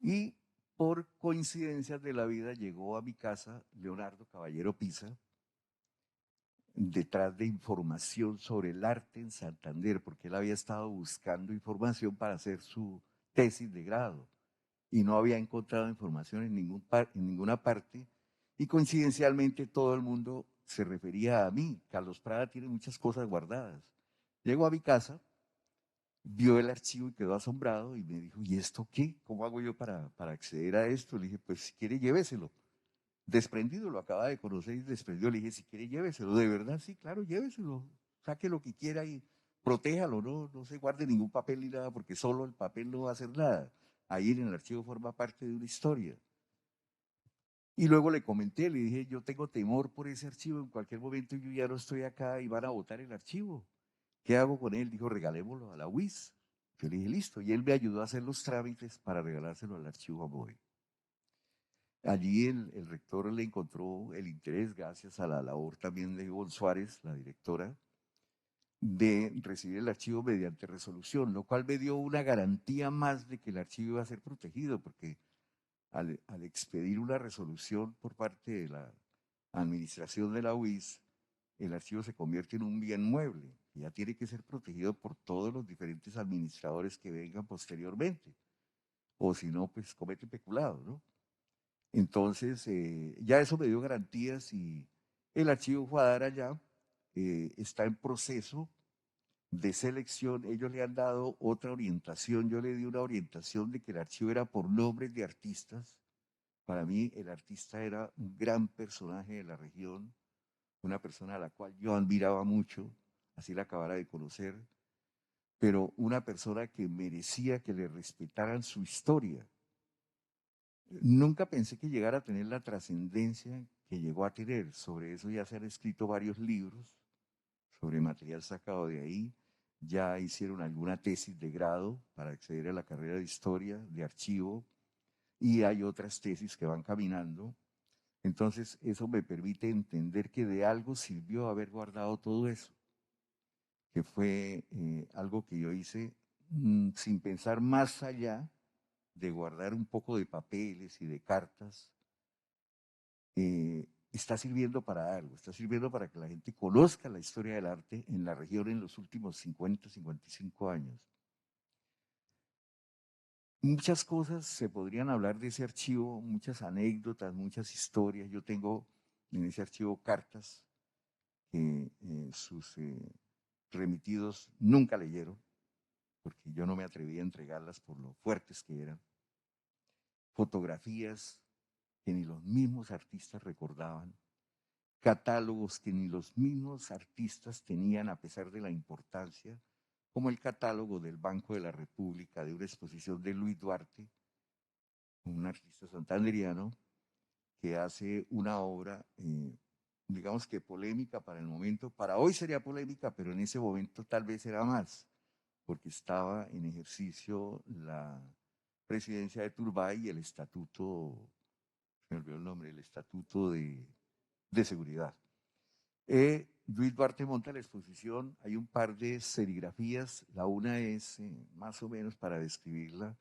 Y por coincidencias de la vida llegó a mi casa Leonardo Caballero Pisa, detrás de información sobre el arte en Santander, porque él había estado buscando información para hacer su tesis de grado y no había encontrado información en ninguna parte y coincidencialmente todo el mundo se refería a mí. Carlos Prada tiene muchas cosas guardadas. Llegó a mi casa, vio el archivo y quedó asombrado y me dijo, ¿y esto qué? ¿Cómo hago yo para acceder a esto? Le dije, pues si quiere lléveselo. Desprendido, lo acaba de conocer y desprendido, le dije, si quiere lléveselo. De verdad, sí, claro, lléveselo. Saque lo que quiera y protéjalo, no se guarde ningún papel ni nada, porque solo el papel no va a hacer nada. Ahí en el archivo forma parte de una historia. Y luego le comenté, le dije, yo tengo temor por ese archivo, en cualquier momento yo ya no estoy acá y van a botar el archivo. ¿Qué hago con él? Dijo, regalémoslo a la UIS. Yo le dije, listo. Y él me ayudó a hacer los trámites para regalárselo al archivo Amboy. Allí el rector le encontró el interés, gracias a la labor también de Ivonne Suárez, la directora, de recibir el archivo mediante resolución, lo cual me dio una garantía más de que el archivo iba a ser protegido, porque al expedir una resolución por parte de la administración de la UIS, el archivo se convierte en un bien mueble, que ya tiene que ser protegido por todos los diferentes administradores que vengan posteriormente, o si no, pues comete peculado, ¿no? Entonces, ya eso me dio garantías y el archivo fue a dar allá, está en proceso de selección. Ellos le han dado otra orientación, yo le di una orientación de que el archivo era por nombres de artistas. Para mí el artista era un gran personaje de la región, una persona a la cual yo admiraba mucho, así la acabara de conocer, pero una persona que merecía que le respetaran su historia. Nunca pensé que llegara a tener la trascendencia que llegó a tener. Sobre eso ya se han escrito varios libros, sobre material sacado de ahí. Ya hicieron alguna tesis de grado para acceder a la carrera de historia, de archivo, y hay otras tesis que van caminando. Entonces, eso me permite entender que de algo sirvió haber guardado todo eso, que fue algo que yo hice sin pensar más allá de guardar un poco de papeles y de cartas. Está sirviendo para algo, está sirviendo para que la gente conozca la historia del arte en la región en los últimos 50, 55 años. Muchas cosas se podrían hablar de ese archivo, muchas anécdotas, muchas historias. Yo tengo en ese archivo cartas que sus remitidos nunca leyeron, porque yo no me atreví a entregarlas por lo fuertes que eran. Fotografías que ni los mismos artistas recordaban. Catálogos que ni los mismos artistas tenían a pesar de la importancia, como el catálogo del Banco de la República, de una exposición de Luis Duarte, un artista santanderiano, que hace una obra, digamos que polémica para el momento. Para hoy sería polémica, pero en ese momento tal vez era más, porque estaba en ejercicio la presidencia de Turbay y el estatuto, se me olvidó el nombre, el estatuto de seguridad. Luis Duarte monta la exposición, hay un par de serigrafías, la una es más o menos para describirla,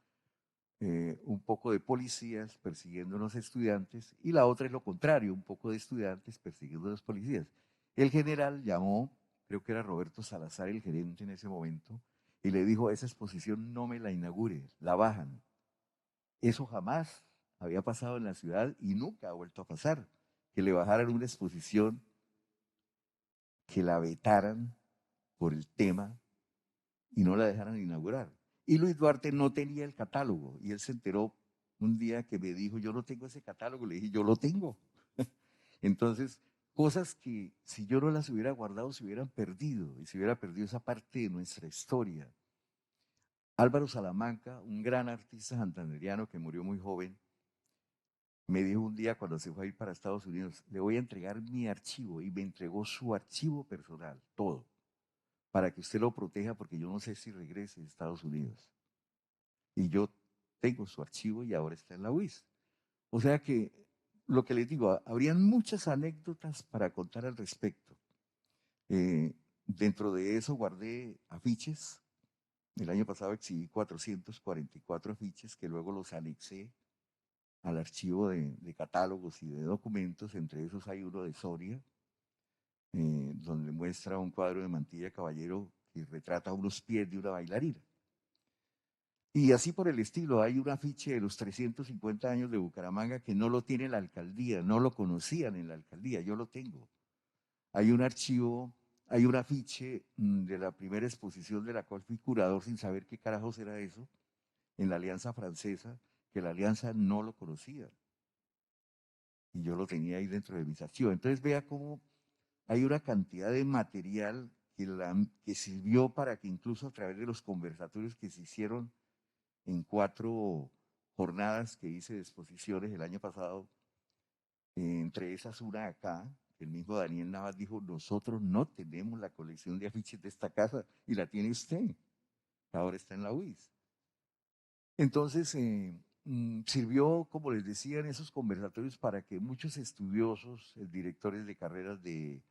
un poco de policías persiguiendo a los estudiantes, y la otra es lo contrario, un poco de estudiantes persiguiendo a los policías. El general llamó, creo que era Roberto Salazar el gerente en ese momento, y le dijo: esa exposición no me la inaugure, la bajan. Eso jamás había pasado en la ciudad y nunca ha vuelto a pasar, que le bajaran una exposición, que la vetaran por el tema y no la dejaran inaugurar. Y Luis Duarte no tenía el catálogo, y él se enteró un día que me dijo: yo no tengo ese catálogo. Le dije: yo lo tengo. Entonces, cosas que si yo no las hubiera guardado se hubieran perdido, y se hubiera perdido esa parte de nuestra historia. Álvaro Salamanca, un gran artista santandereano que murió muy joven, me dijo un día cuando se fue a ir para Estados Unidos: le voy a entregar mi archivo, y me entregó su archivo personal, todo, para que usted lo proteja, porque yo no sé si regrese a Estados Unidos. Y yo tengo su archivo y ahora está en la UIS. O sea que, lo que les digo, habrían muchas anécdotas para contar al respecto. Dentro de eso guardé afiches. El año pasado exhibí 444 afiches que luego los anexé al archivo de catálogos y de documentos. Entre esos hay uno de Soria, donde muestra un cuadro de Mantilla Caballero que retrata unos pies de una bailarina. Y así por el estilo. Hay un afiche de los 350 años de Bucaramanga que no lo tiene la alcaldía, no lo conocían en la alcaldía, yo lo tengo. Hay un archivo, hay un afiche de la primera exposición de la cual fui curador sin saber qué carajos era eso, en la Alianza Francesa, que la Alianza no lo conocía. Y yo lo tenía ahí dentro de mis archivos. Entonces vea cómo hay una cantidad de material que sirvió para que, incluso a través de los conversatorios que se hicieron en 4 jornadas que hice de exposiciones el año pasado, entre esas una acá, el mismo Daniel Navas dijo: nosotros no tenemos la colección de afiches de esta casa, y la tiene usted, ahora está en la UIS. Entonces, sirvió, como les decía, en esos conversatorios para que muchos estudiosos, directores de carreras de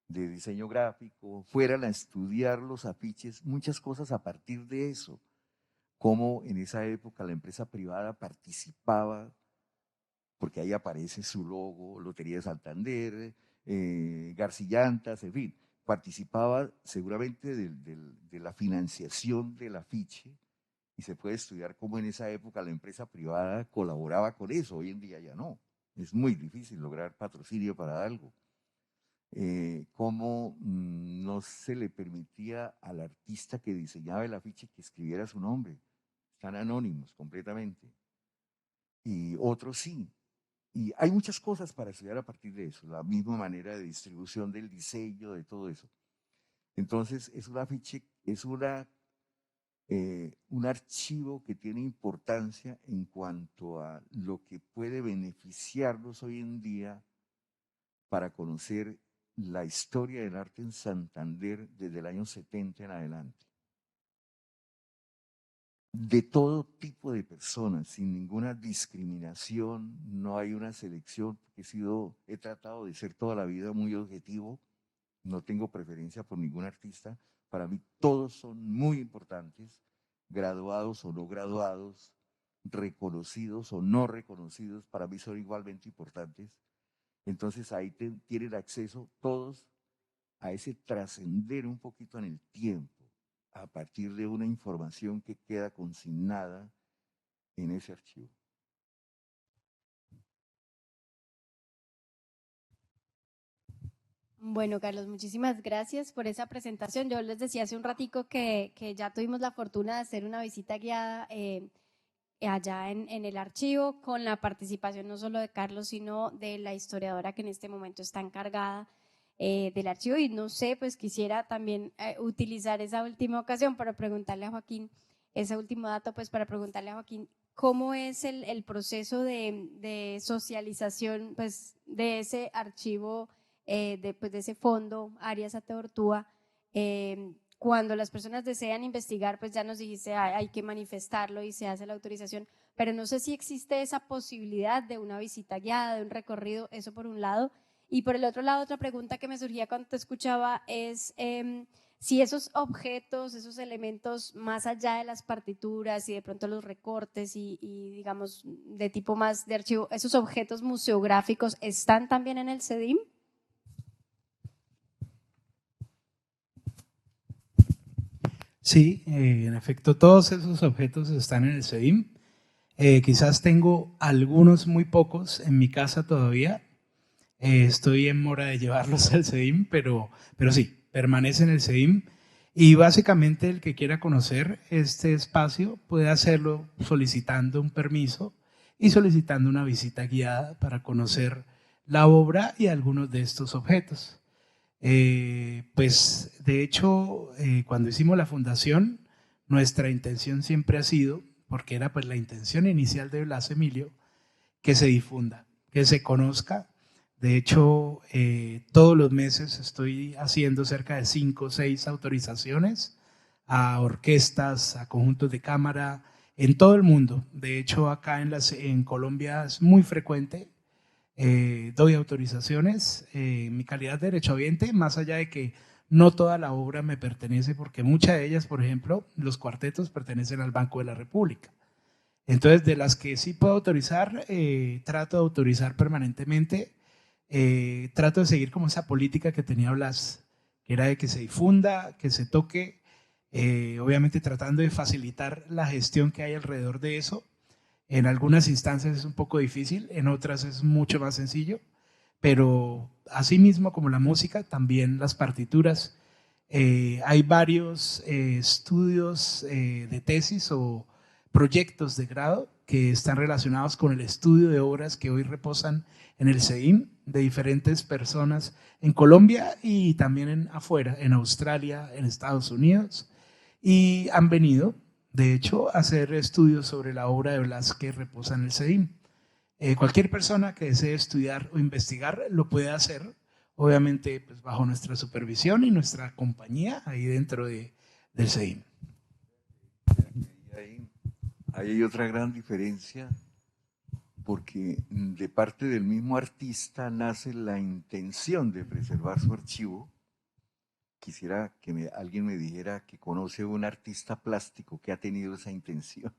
diseño gráfico, fueran a estudiar los afiches, muchas cosas a partir de eso. Cómo en esa época la empresa privada participaba, porque ahí aparece su logo, Lotería de Santander, Garcillantas, en fin, participaba seguramente de la financiación del afiche, y se puede estudiar cómo en esa época la empresa privada colaboraba con eso. Hoy en día ya no, es muy difícil lograr patrocinio para algo. Cómo no se le permitía al artista que diseñaba el afiche que escribiera su nombre. Están anónimos completamente. Y otros sí. Y hay muchas cosas para estudiar a partir de eso, la misma manera de distribución del diseño, de todo eso. Entonces, es un afiche, es un archivo que tiene importancia en cuanto a lo que puede beneficiarnos hoy en día para conocer la historia del arte en Santander desde el año 70 en adelante. De todo tipo de personas, sin ninguna discriminación, no hay una selección, porque he tratado de ser toda la vida muy objetivo, no tengo preferencia por ningún artista. Para mí todos son muy importantes, graduados o no graduados, reconocidos o no reconocidos, para mí son igualmente importantes. Entonces ahí tienen acceso todos a ese trascender un poquito en el tiempo, a partir de una información que queda consignada en ese archivo. Bueno, Carlos, muchísimas gracias por esa presentación. Yo les decía hace un ratico que ya tuvimos la fortuna de hacer una visita guiada allá en el archivo, con la participación no solo de Carlos, sino de la historiadora que en este momento está encargada del archivo. Y no sé, pues quisiera también utilizar esa última ocasión para preguntarle a Joaquín, ese último dato, pues para preguntarle a Joaquín cómo es el proceso de socialización, pues, de ese archivo, de ese fondo Arias Ateortúa. Cuando las personas desean investigar, pues ya nos dijiste, hay que manifestarlo y se hace la autorización, pero no sé si existe esa posibilidad de una visita guiada, de un recorrido, eso por un lado. Y por el otro lado, otra pregunta que me surgía cuando te escuchaba es si esos objetos, esos elementos más allá de las partituras y de pronto los recortes y digamos de tipo más de archivo, esos objetos museográficos están también en el CEDIM. Sí, en efecto, todos esos objetos están en el CEDIM. Quizás tengo algunos muy pocos en mi casa todavía. Estoy en mora de llevarlos al CEDIM, pero sí, permanece en el CEDIM. Y básicamente el que quiera conocer este espacio puede hacerlo solicitando un permiso y solicitando una visita guiada para conocer la obra y algunos de estos objetos. Pues de hecho, cuando hicimos la fundación, nuestra intención siempre ha sido, porque era pues la intención inicial de Blas Emilio, que se difunda, que se conozca. De hecho, todos los meses estoy haciendo cerca de 5 o 6 autorizaciones a orquestas, a conjuntos de cámara, en todo el mundo. De hecho, acá en Colombia es muy frecuente. Doy autorizaciones en mi calidad de derechohabiente, más allá de que no toda la obra me pertenece, porque muchas de ellas, por ejemplo, los cuartetos pertenecen al Banco de la República. Entonces, de las que sí puedo autorizar, trato de autorizar permanentemente, trato de seguir como esa política que tenía Blas, que era de que se difunda, que se toque, obviamente tratando de facilitar la gestión que hay alrededor de eso. En algunas instancias es un poco difícil, en otras es mucho más sencillo, pero así mismo como la música, también las partituras. Hay varios estudios de tesis o proyectos de grado que están relacionados con el estudio de obras que hoy reposan en el CEDIM de diferentes personas en Colombia y también afuera, en Australia, en Estados Unidos, y han venido, de hecho, a hacer estudios sobre la obra de Blas que reposa en el CEDIM. Cualquier persona que desee estudiar o investigar lo puede hacer, obviamente pues, bajo nuestra supervisión y nuestra compañía ahí dentro del CEDIM. Ahí hay otra gran diferencia, porque de parte del mismo artista nace la intención de preservar su archivo. Quisiera que alguien me dijera que conoce un artista plástico que ha tenido esa intención.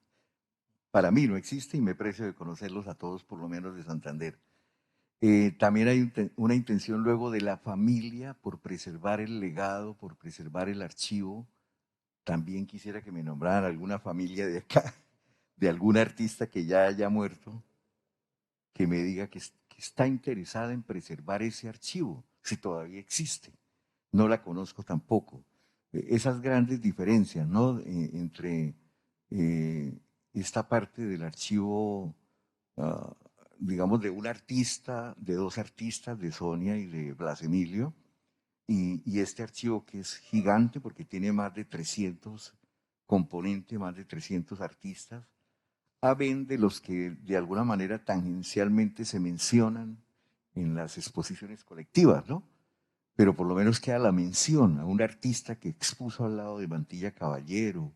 Para mí no existe y me precio de conocerlos a todos, por lo menos de Santander. También hay una intención luego de la familia por preservar el legado, por preservar el archivo. También quisiera que me nombraran alguna familia de acá, de algún artista que ya haya muerto, que me diga que está interesada en preservar ese archivo, si todavía existe. No la conozco tampoco. Esas grandes diferencias, ¿no? Entre esta parte del archivo, digamos, de un artista, de dos artistas, de Sonia y de Blas Emilio, y este archivo que es gigante porque tiene más de 300 componentes, más de 300 artistas, haben de los que de alguna manera tangencialmente se mencionan en las exposiciones colectivas, ¿no? Pero por lo menos queda la mención a un artista que expuso al lado de Mantilla Caballero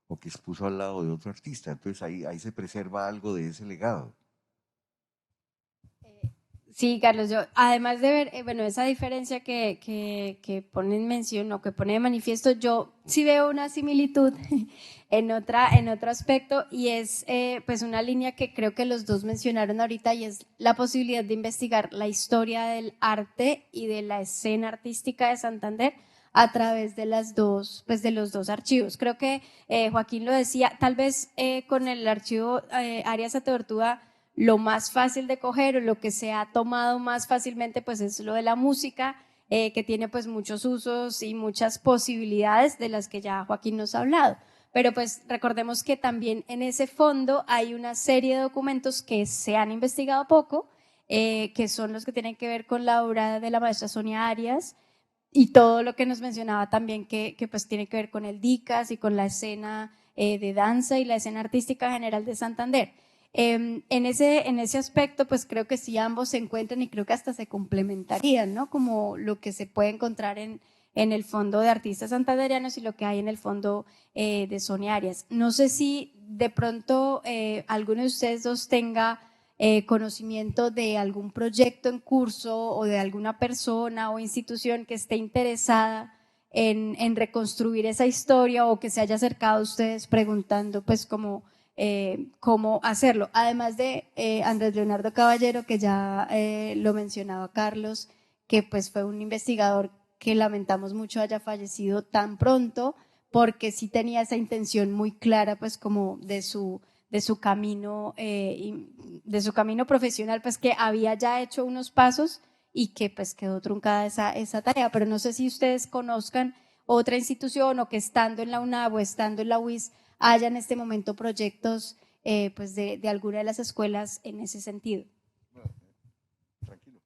o que expuso al lado de otro artista. Entonces ahí se preserva algo de ese legado. Sí, Carlos, yo además de ver, bueno, esa diferencia que pone en mención o que pone de manifiesto, yo sí veo una similitud en otro aspecto y es pues una línea que creo que los dos mencionaron ahorita y es la posibilidad de investigar la historia del arte y de la escena artística de Santander a través de pues de los dos archivos. Creo que Joaquín lo decía, tal vez con el archivo Arias Ateortúa lo más fácil de coger o lo que se ha tomado más fácilmente pues es lo de la música, que tiene pues muchos usos y muchas posibilidades de las que ya Joaquín nos ha hablado. Pero pues recordemos que también en ese fondo hay una serie de documentos que se han investigado poco, que son los que tienen que ver con la obra de la maestra Sonia Arias y todo lo que nos mencionaba también que pues tiene que ver con el DICAS y con la escena de danza y la escena artística general de Santander. En ese aspecto, pues creo que sí ambos se encuentran y creo que hasta se complementarían, ¿no? Como lo que se puede encontrar en el fondo de artistas santanderianos y lo que hay en el fondo de Sonia Arias. No sé si de pronto alguno de ustedes dos tenga conocimiento de algún proyecto en curso o de alguna persona o institución que esté interesada en reconstruir esa historia, o que se haya acercado a ustedes preguntando pues cómo hacerlo. Además de Andrés Leonardo Caballero, que ya lo mencionaba Carlos, que pues fue un investigador que lamentamos mucho haya fallecido tan pronto, porque sí tenía esa intención muy clara pues como de su camino profesional, pues que había ya hecho unos pasos y que pues quedó truncada esa tarea. Pero no sé si ustedes conozcan otra institución, o que estando en la UNAV o estando en la UIS haya en este momento proyectos pues de alguna de las escuelas en ese sentido. Tranquilo.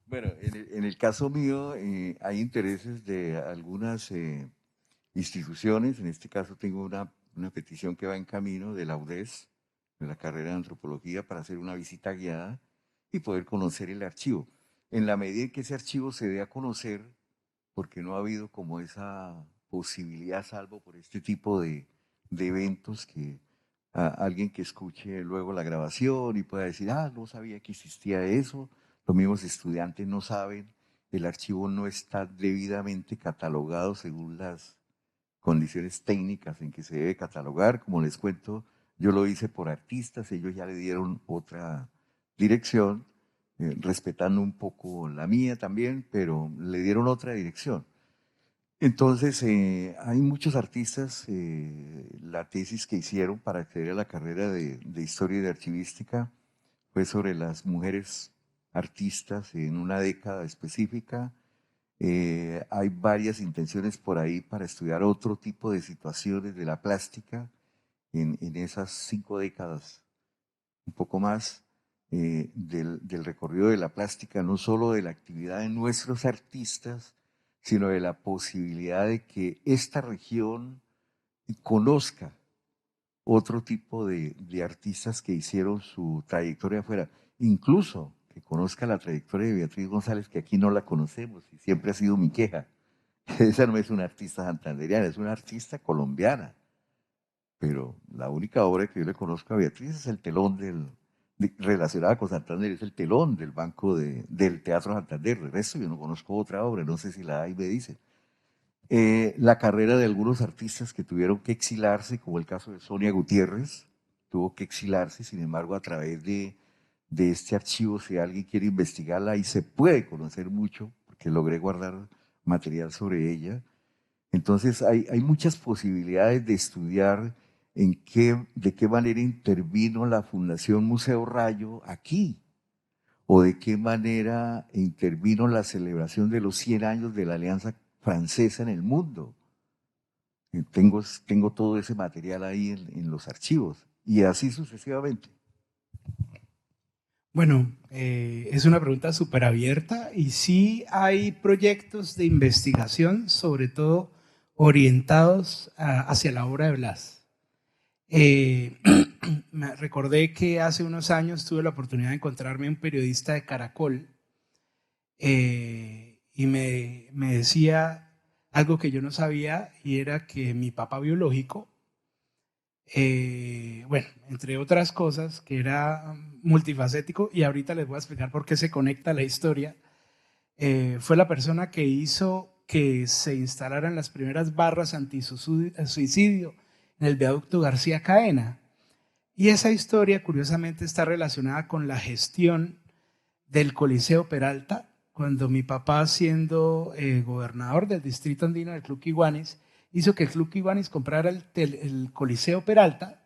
Bueno, en el caso mío hay intereses de algunas instituciones. En este caso tengo una petición que va en camino de la UDES, de la carrera de antropología, para hacer una visita guiada y poder conocer el archivo. En la medida en que ese archivo se dé a conocer, porque no ha habido como esa posibilidad, salvo por este tipo de eventos, que alguien que escuche luego la grabación y pueda decir, no sabía que existía eso. Los mismos estudiantes no saben, el archivo no está debidamente catalogado según las condiciones técnicas en que se debe catalogar. Como les cuento, yo lo hice por artistas, ellos ya le dieron otra dirección, respetando un poco la mía también, pero le dieron otra dirección. Entonces, hay muchos artistas, la tesis que hicieron para acceder a la carrera de Historia y de Archivística fue sobre las mujeres artistas en una década específica. Hay varias intenciones por ahí para estudiar otro tipo de situaciones de la plástica en esas 5 décadas, un poco más, del recorrido de la plástica, no solo de la actividad de nuestros artistas, sino de la posibilidad de que esta región conozca otro tipo de artistas que hicieron su trayectoria afuera, incluso que conozca la trayectoria de Beatriz González, que aquí no la conocemos y siempre ha sido mi queja. Esa no es una artista santandereana, es una artista colombiana, pero la única obra que yo le conozco a Beatriz es el telón relacionada con Santander, es el telón del banco del Teatro Santander. El resto yo no conozco otra obra, no sé si la hay, me dice. La carrera de algunos artistas que tuvieron que exilarse, como el caso de Sonia Gutiérrez, tuvo que exilarse. Sin embargo, a través de este archivo, si alguien quiere investigarla, ahí se puede conocer mucho, porque logré guardar material sobre ella. Entonces, hay muchas posibilidades de estudiar de qué manera intervino la Fundación Museo Rayo aquí, o de qué manera intervino la celebración de los 100 años de la Alianza Francesa en el mundo. Tengo todo ese material ahí en los archivos, y así sucesivamente. Bueno, es una pregunta súper abierta, y sí hay proyectos de investigación, sobre todo orientados hacia la obra de Blas. Me recordé que hace unos años tuve la oportunidad de encontrarme un periodista de Caracol, y me decía algo que yo no sabía, y era que mi papá biológico, bueno, entre otras cosas, que era multifacético, y ahorita les voy a explicar por qué se conecta la historia, fue la persona que hizo que se instalaran las primeras barras antisuicidio en el viaducto García Caena. Y esa historia, curiosamente, está relacionada con la gestión del Coliseo Peralta, cuando mi papá, siendo gobernador del distrito andino del Club Kiwanis, hizo que el Club Kiwanis comprara el Coliseo Peralta,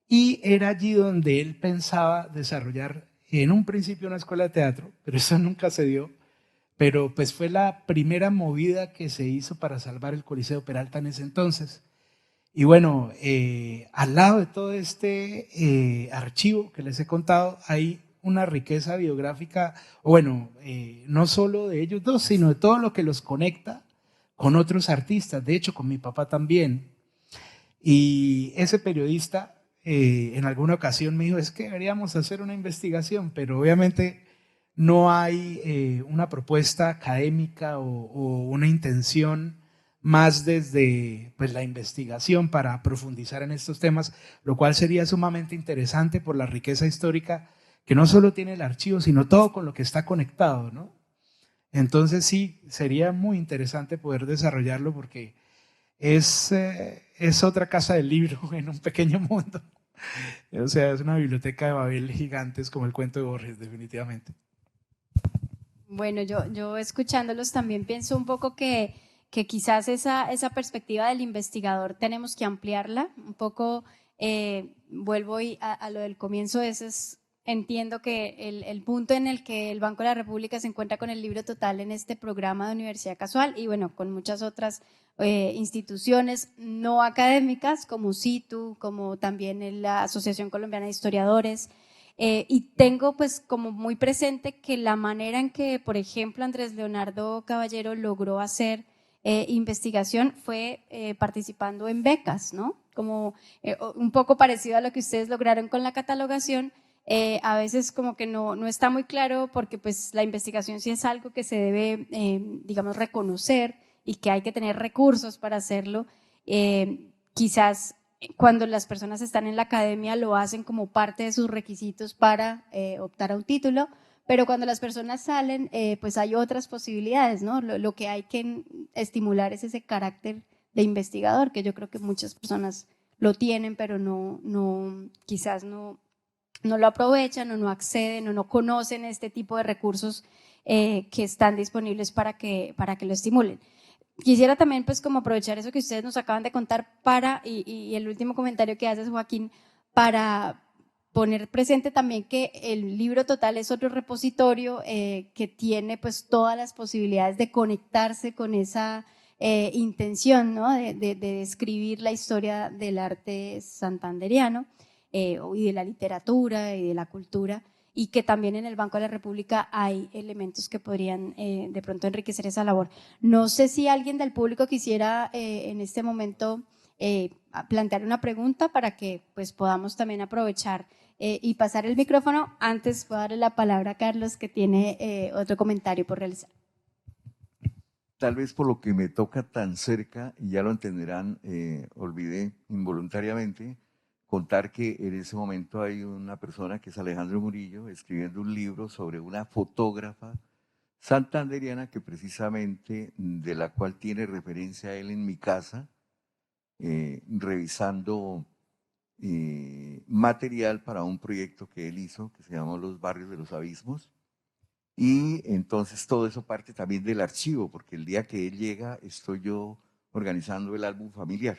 y era allí donde él pensaba desarrollar en un principio una escuela de teatro, pero eso nunca se dio. Pero pues fue la primera movida que se hizo para salvar el Coliseo Peralta en ese entonces. Y bueno, al lado de todo este archivo que les he contado, hay una riqueza biográfica, o bueno, no solo de ellos dos, sino de todo lo que los conecta con otros artistas, de hecho con mi papá también. Y ese periodista en alguna ocasión me dijo, es que deberíamos hacer una investigación, pero obviamente no hay una propuesta académica o una intención más desde pues, la investigación para profundizar en estos temas, lo cual sería sumamente interesante por la riqueza histórica que no solo tiene el archivo, sino todo con lo que está conectado, ¿no? Entonces sí, sería muy interesante poder desarrollarlo porque es otra casa del libro en un pequeño mundo. O sea, es una biblioteca de Babel gigante, es como el cuento de Borges, definitivamente. Bueno, yo escuchándolos también pienso un poco que quizás esa perspectiva del investigador tenemos que ampliarla un poco. Vuelvo a lo del comienzo, entiendo que el punto en el que el Banco de la República se encuentra con el libro total en este programa de Universidad Casual y bueno, con muchas otras instituciones no académicas como CITU, como también la Asociación Colombiana de Historiadores. Y tengo pues como muy presente que la manera en que, por ejemplo, Andrés Leonardo Caballero logró hacer investigación fue participando en becas, ¿no? Como un poco parecido a lo que ustedes lograron con la catalogación. A veces como que no está muy claro porque pues la investigación sí es algo que se debe, digamos, reconocer y que hay que tener recursos para hacerlo. Quizás cuando las personas están en la academia lo hacen como parte de sus requisitos para optar a un título, pero cuando las personas salen, pues hay otras posibilidades, ¿no? Lo que hay que estimular es ese carácter de investigador, que yo creo que muchas personas lo tienen, pero quizás no lo aprovechan o no acceden o no conocen este tipo de recursos que están disponibles para que lo estimulen. Quisiera también pues como aprovechar eso que ustedes nos acaban de contar y el último comentario que haces, Joaquín, para poner presente también que el libro total es otro repositorio que tiene pues todas las posibilidades de conectarse con esa intención, ¿no? de describir la historia del arte santanderiano y de la literatura y de la cultura, y que también en el Banco de la República hay elementos que podrían de pronto enriquecer esa labor. No sé si alguien del público quisiera en este momento plantear una pregunta para que pues podamos también aprovechar y pasar el micrófono. Antes voy a darle la palabra a Carlos, que tiene otro comentario por realizar. Tal vez por lo que me toca tan cerca, y ya lo entenderán, olvidé involuntariamente contar que en ese momento hay una persona que es Alejandro Murillo escribiendo un libro sobre una fotógrafa santanderiana que precisamente de la cual tiene referencia él en mi casa, revisando material para un proyecto que él hizo que se llamó Los Barrios de los Abismos. Y entonces todo eso parte también del archivo, porque el día que él llega estoy yo organizando el álbum familiar.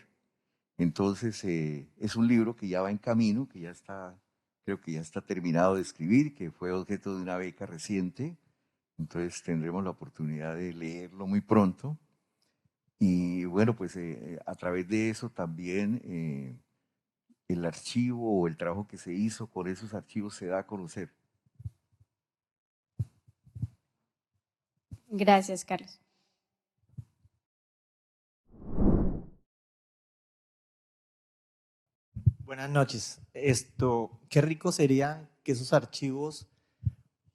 Entonces es un libro que ya va en camino, que ya está, creo que ya está terminado de escribir, que fue objeto de una beca reciente. Entonces tendremos la oportunidad de leerlo muy pronto. Y bueno, pues a través de eso también el archivo o el trabajo que se hizo con esos archivos se da a conocer. Gracias, Carlos. Buenas noches. Qué rico sería que esos archivos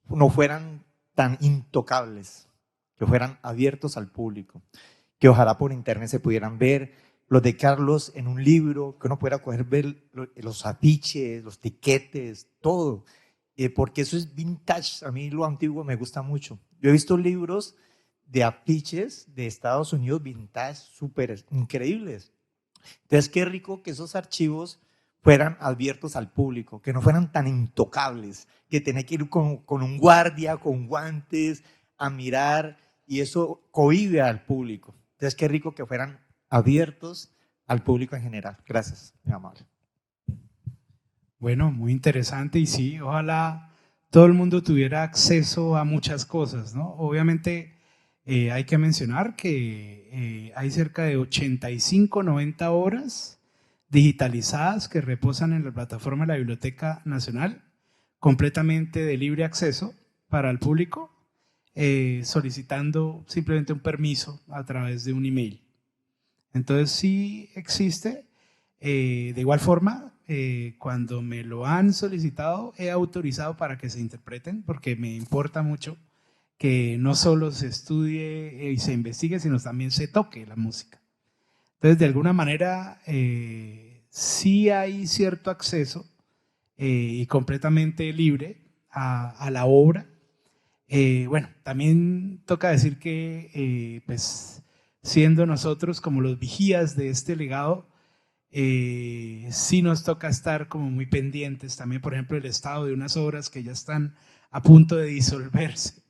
no fueran tan intocables, que fueran abiertos al público, que ojalá por internet se pudieran ver, los de Carlos en un libro, que uno pudiera coger, ver los afiches, los tiquetes, todo, porque eso es vintage. A mí lo antiguo me gusta mucho. Yo he visto libros de afiches de Estados Unidos vintage súper increíbles. Entonces, qué rico que esos archivos fueran abiertos al público, que no fueran tan intocables, que tenía que ir con un guardia, con guantes, a mirar, y eso cohíbe al público. Entonces, qué rico que fueran abiertos al público en general. Gracias, mi amable. Bueno, muy interesante y sí, ojalá todo el mundo tuviera acceso a muchas cosas, ¿no? Obviamente hay que mencionar que hay cerca de 85, 90 horas digitalizadas que reposan en la plataforma de la Biblioteca Nacional, completamente de libre acceso para el público, solicitando simplemente un permiso a través de un email. Entonces sí existe. De igual forma, cuando me lo han solicitado, he autorizado para que se interpreten, porque me importa mucho que no solo se estudie y se investigue, sino también se toque la música. Entonces, de alguna manera, sí hay cierto acceso y completamente libre a la obra. Bueno, también toca decir que pues siendo nosotros como los vigías de este legado, sí nos toca estar como muy pendientes también, por ejemplo, el estado de unas obras que ya están a punto de disolverse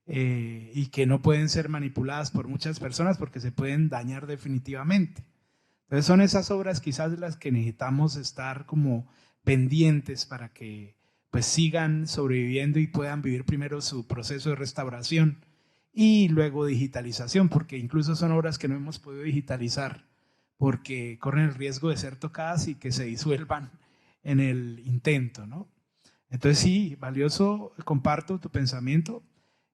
y que no pueden ser manipuladas por muchas personas porque se pueden dañar definitivamente. Entonces son esas obras quizás las que necesitamos estar como pendientes para que pues sigan sobreviviendo y puedan vivir primero su proceso de restauración y luego digitalización, porque incluso son obras que no hemos podido digitalizar porque corren el riesgo de ser tocadas y que se disuelvan en el intento, ¿no? Entonces sí, valioso, comparto tu pensamiento.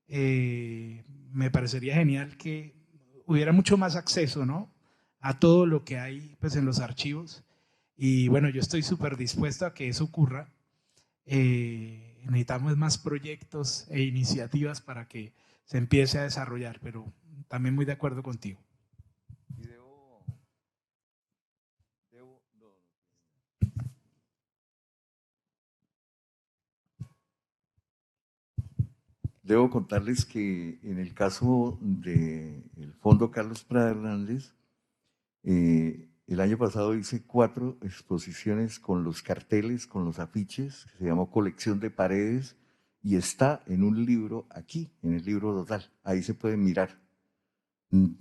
Me parecería genial que hubiera mucho más acceso, ¿no?, a todo lo que hay pues, en los archivos. Y bueno, yo estoy súper dispuesto a que eso ocurra. Necesitamos más proyectos e iniciativas para que se empiece a desarrollar, pero también muy de acuerdo contigo. Debo contarles que en el caso del Fondo Carlos Prada Hernández, el año pasado hice 4 exposiciones con los carteles, con los afiches, que se llamó Colección de Paredes, y está en un libro aquí, en el libro total. Ahí se pueden mirar.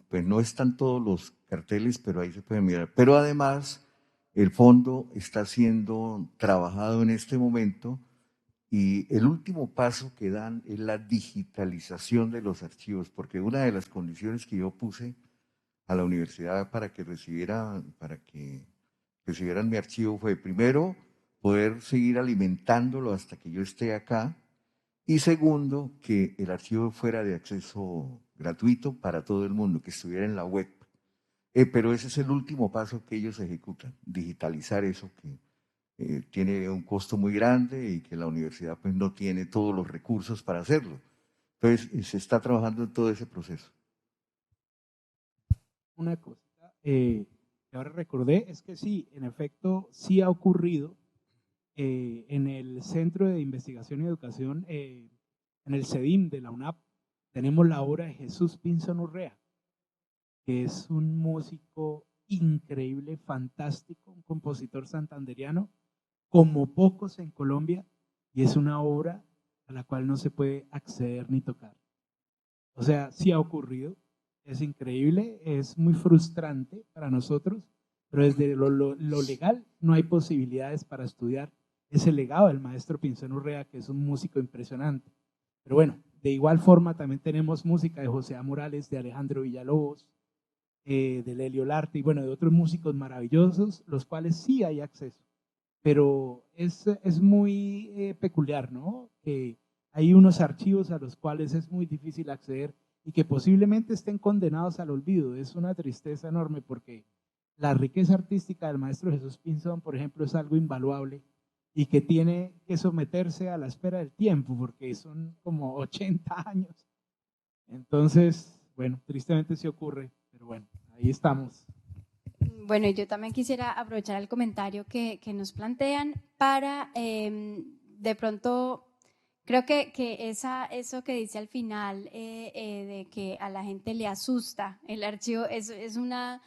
Pues no están todos los carteles, pero ahí se pueden mirar. Pero además, el fondo está siendo trabajado en este momento y el último paso que dan es la digitalización de los archivos, porque una de las condiciones que yo puse a la universidad para que recibieran mi archivo fue, primero, poder seguir alimentándolo hasta que yo esté acá, y segundo, que el archivo fuera de acceso gratuito para todo el mundo, que estuviera en la web. Pero ese es el último paso que ellos ejecutan, digitalizar eso que tiene un costo muy grande y que la universidad pues no tiene todos los recursos para hacerlo. Entonces, se está trabajando en todo ese proceso. Una cosita que ahora recordé es que sí, en efecto, sí ha ocurrido en el Centro de Investigación y Educación, en el CEDIM de la UNAP, tenemos la obra de Jesús Pinzón Urrea, que es un músico increíble, fantástico, un compositor santanderiano, como pocos en Colombia, y es una obra a la cual no se puede acceder ni tocar. O sea, sí ha ocurrido, es increíble, es muy frustrante para nosotros, pero desde lo legal no hay posibilidades para estudiar ese legado del maestro Pinzón Urrea, que es un músico impresionante. Pero bueno, de igual forma también tenemos música de José A. Morales, de Alejandro Villalobos, de Lelio Larte y bueno, de otros músicos maravillosos, los cuales sí hay acceso. Pero es muy peculiar, ¿no? Que hay unos archivos a los cuales es muy difícil acceder y que posiblemente estén condenados al olvido. Es una tristeza enorme porque la riqueza artística del maestro Jesús Pinzón, por ejemplo, es algo invaluable y que tiene que someterse a la espera del tiempo porque son como 80 años. Entonces, bueno, tristemente sí ocurre, pero bueno, ahí estamos. Bueno, yo también quisiera aprovechar el comentario que nos plantean para de pronto, creo que eso que dice al final de que a la gente le asusta el archivo es una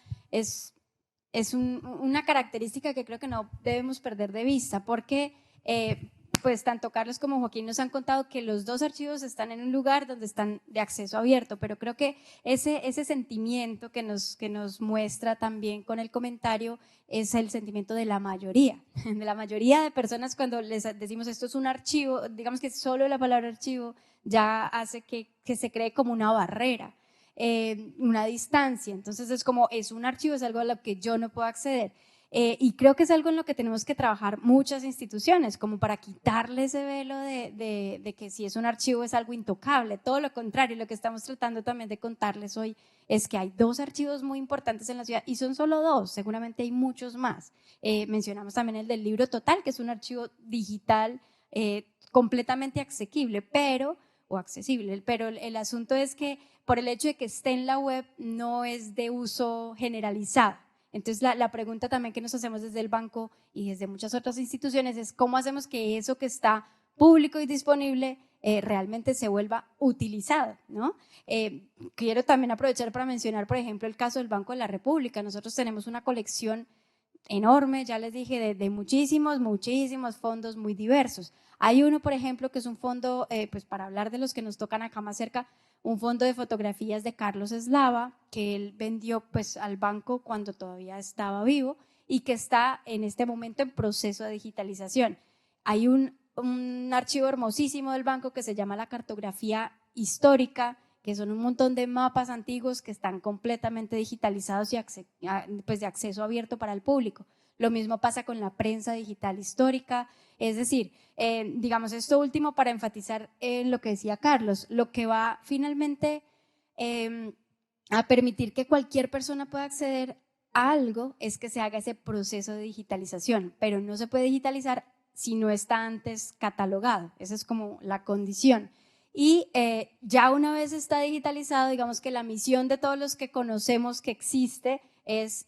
característica que creo que no debemos perder de vista porque pues tanto Carlos como Joaquín nos han contado que los dos archivos están en un lugar donde están de acceso abierto, pero creo que ese sentimiento que nos muestra también con el comentario es el sentimiento de la mayoría de personas cuando les decimos esto es un archivo, digamos que solo la palabra archivo ya hace que se cree como una barrera, una distancia, entonces es como es un archivo, es algo a lo que yo no puedo acceder. Y creo que es algo en lo que tenemos que trabajar muchas instituciones, como para quitarle ese velo de que si es un archivo es algo intocable, todo lo contrario, lo que estamos tratando también de contarles hoy es que hay 2 archivos muy importantes en la ciudad y son solo 2, seguramente hay muchos más. Mencionamos también el del libro total, que es un archivo digital completamente asequible, pero el asunto es que por el hecho de que esté en la web no es de uso generalizado. Entonces la pregunta también que nos hacemos desde el banco y desde muchas otras instituciones es cómo hacemos que eso que está público y disponible realmente se vuelva utilizado, ¿no? Quiero también aprovechar para mencionar, por ejemplo, el caso del Banco de la República. Nosotros tenemos una colección enorme, ya les dije, de muchísimos fondos muy diversos. Hay uno, por ejemplo, que es un fondo, pues para hablar de los que nos tocan acá más cerca, un fondo de fotografías de Carlos Eslava, que él vendió pues al banco cuando todavía estaba vivo y que está en este momento en proceso de digitalización. Hay un archivo hermosísimo del banco que se llama la cartografía histórica, que son un montón de mapas antiguos que están completamente digitalizados y pues de acceso abierto para el público. Lo mismo pasa con la prensa digital histórica, es decir, digamos esto último para enfatizar en lo que decía Carlos, lo que va finalmente a permitir que cualquier persona pueda acceder a algo es que se haga ese proceso de digitalización, pero no se puede digitalizar si no está antes catalogado, esa es como la condición. Y ya una vez está digitalizado, digamos que la misión de todos los que conocemos que existe es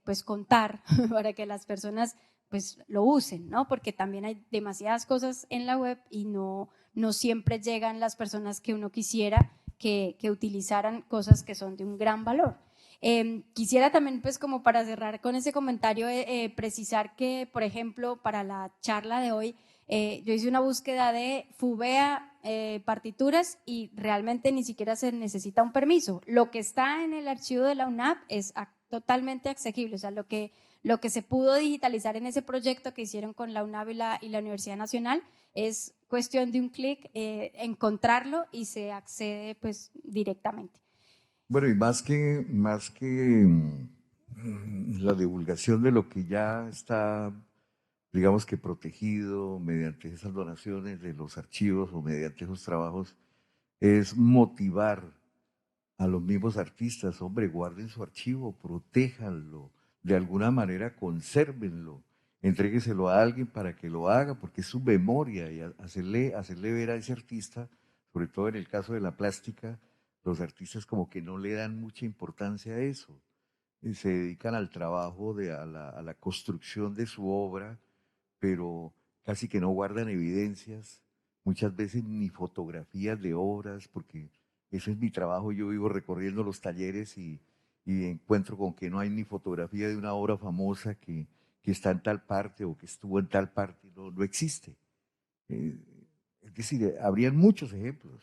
pues contar para que las personas pues lo usen, ¿no? Porque también hay demasiadas cosas en la web y no siempre llegan las personas que uno quisiera que utilizaran cosas que son de un gran valor. Quisiera también, pues como para cerrar con ese comentario, precisar que, por ejemplo, para la charla de hoy, yo hice una búsqueda de FUVEA partituras y realmente ni siquiera se necesita un permiso. Lo que está en el archivo de la UNAP es totalmente accesible, o sea, lo que se pudo digitalizar en ese proyecto que hicieron con la UNAP y la Universidad Nacional es cuestión de un clic, encontrarlo y se accede pues directamente. Bueno, y más que la divulgación de lo que ya está, digamos que protegido mediante esas donaciones de los archivos o mediante esos trabajos, es motivar a los mismos artistas, hombre, guarden su archivo, protéjanlo, de alguna manera consérvenlo, entrégueselo a alguien para que lo haga, porque es su memoria, y hacerle ver a ese artista, sobre todo en el caso de la plástica, los artistas como que no le dan mucha importancia a eso, se dedican al trabajo, a la construcción de su obra, pero casi que no guardan evidencias, muchas veces ni fotografías de obras, porque ese es mi trabajo, yo vivo recorriendo los talleres y encuentro con que no hay ni fotografía de una obra famosa que está en tal parte o que estuvo en tal parte, no existe. Es decir, habrían muchos ejemplos.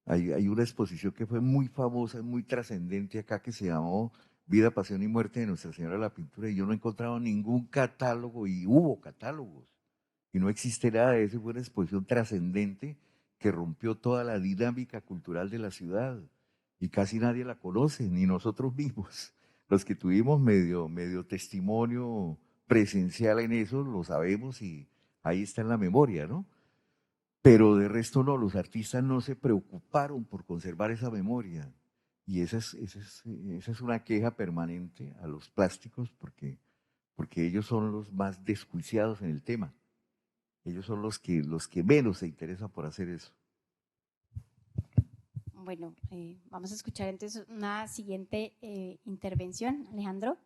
Hay una exposición que fue muy famosa, muy trascendente acá, que se llamó Vida, Pasión y Muerte de Nuestra Señora de la Pintura, y yo no he encontrado ningún catálogo, y hubo catálogos, y no existe nada de eso. Fue una exposición trascendente que rompió toda la dinámica cultural de la ciudad, y casi nadie la conoce, ni nosotros mismos. Los que tuvimos medio testimonio presencial en eso, lo sabemos, y ahí está en la memoria, ¿no? Pero de resto no, los artistas no se preocuparon por conservar esa memoria. Y esa es una queja permanente a los plásticos, porque ellos son los más desjuiciados en el tema. Ellos son los que menos se interesan por hacer eso. Bueno, vamos a escuchar entonces una siguiente intervención. Alejandro.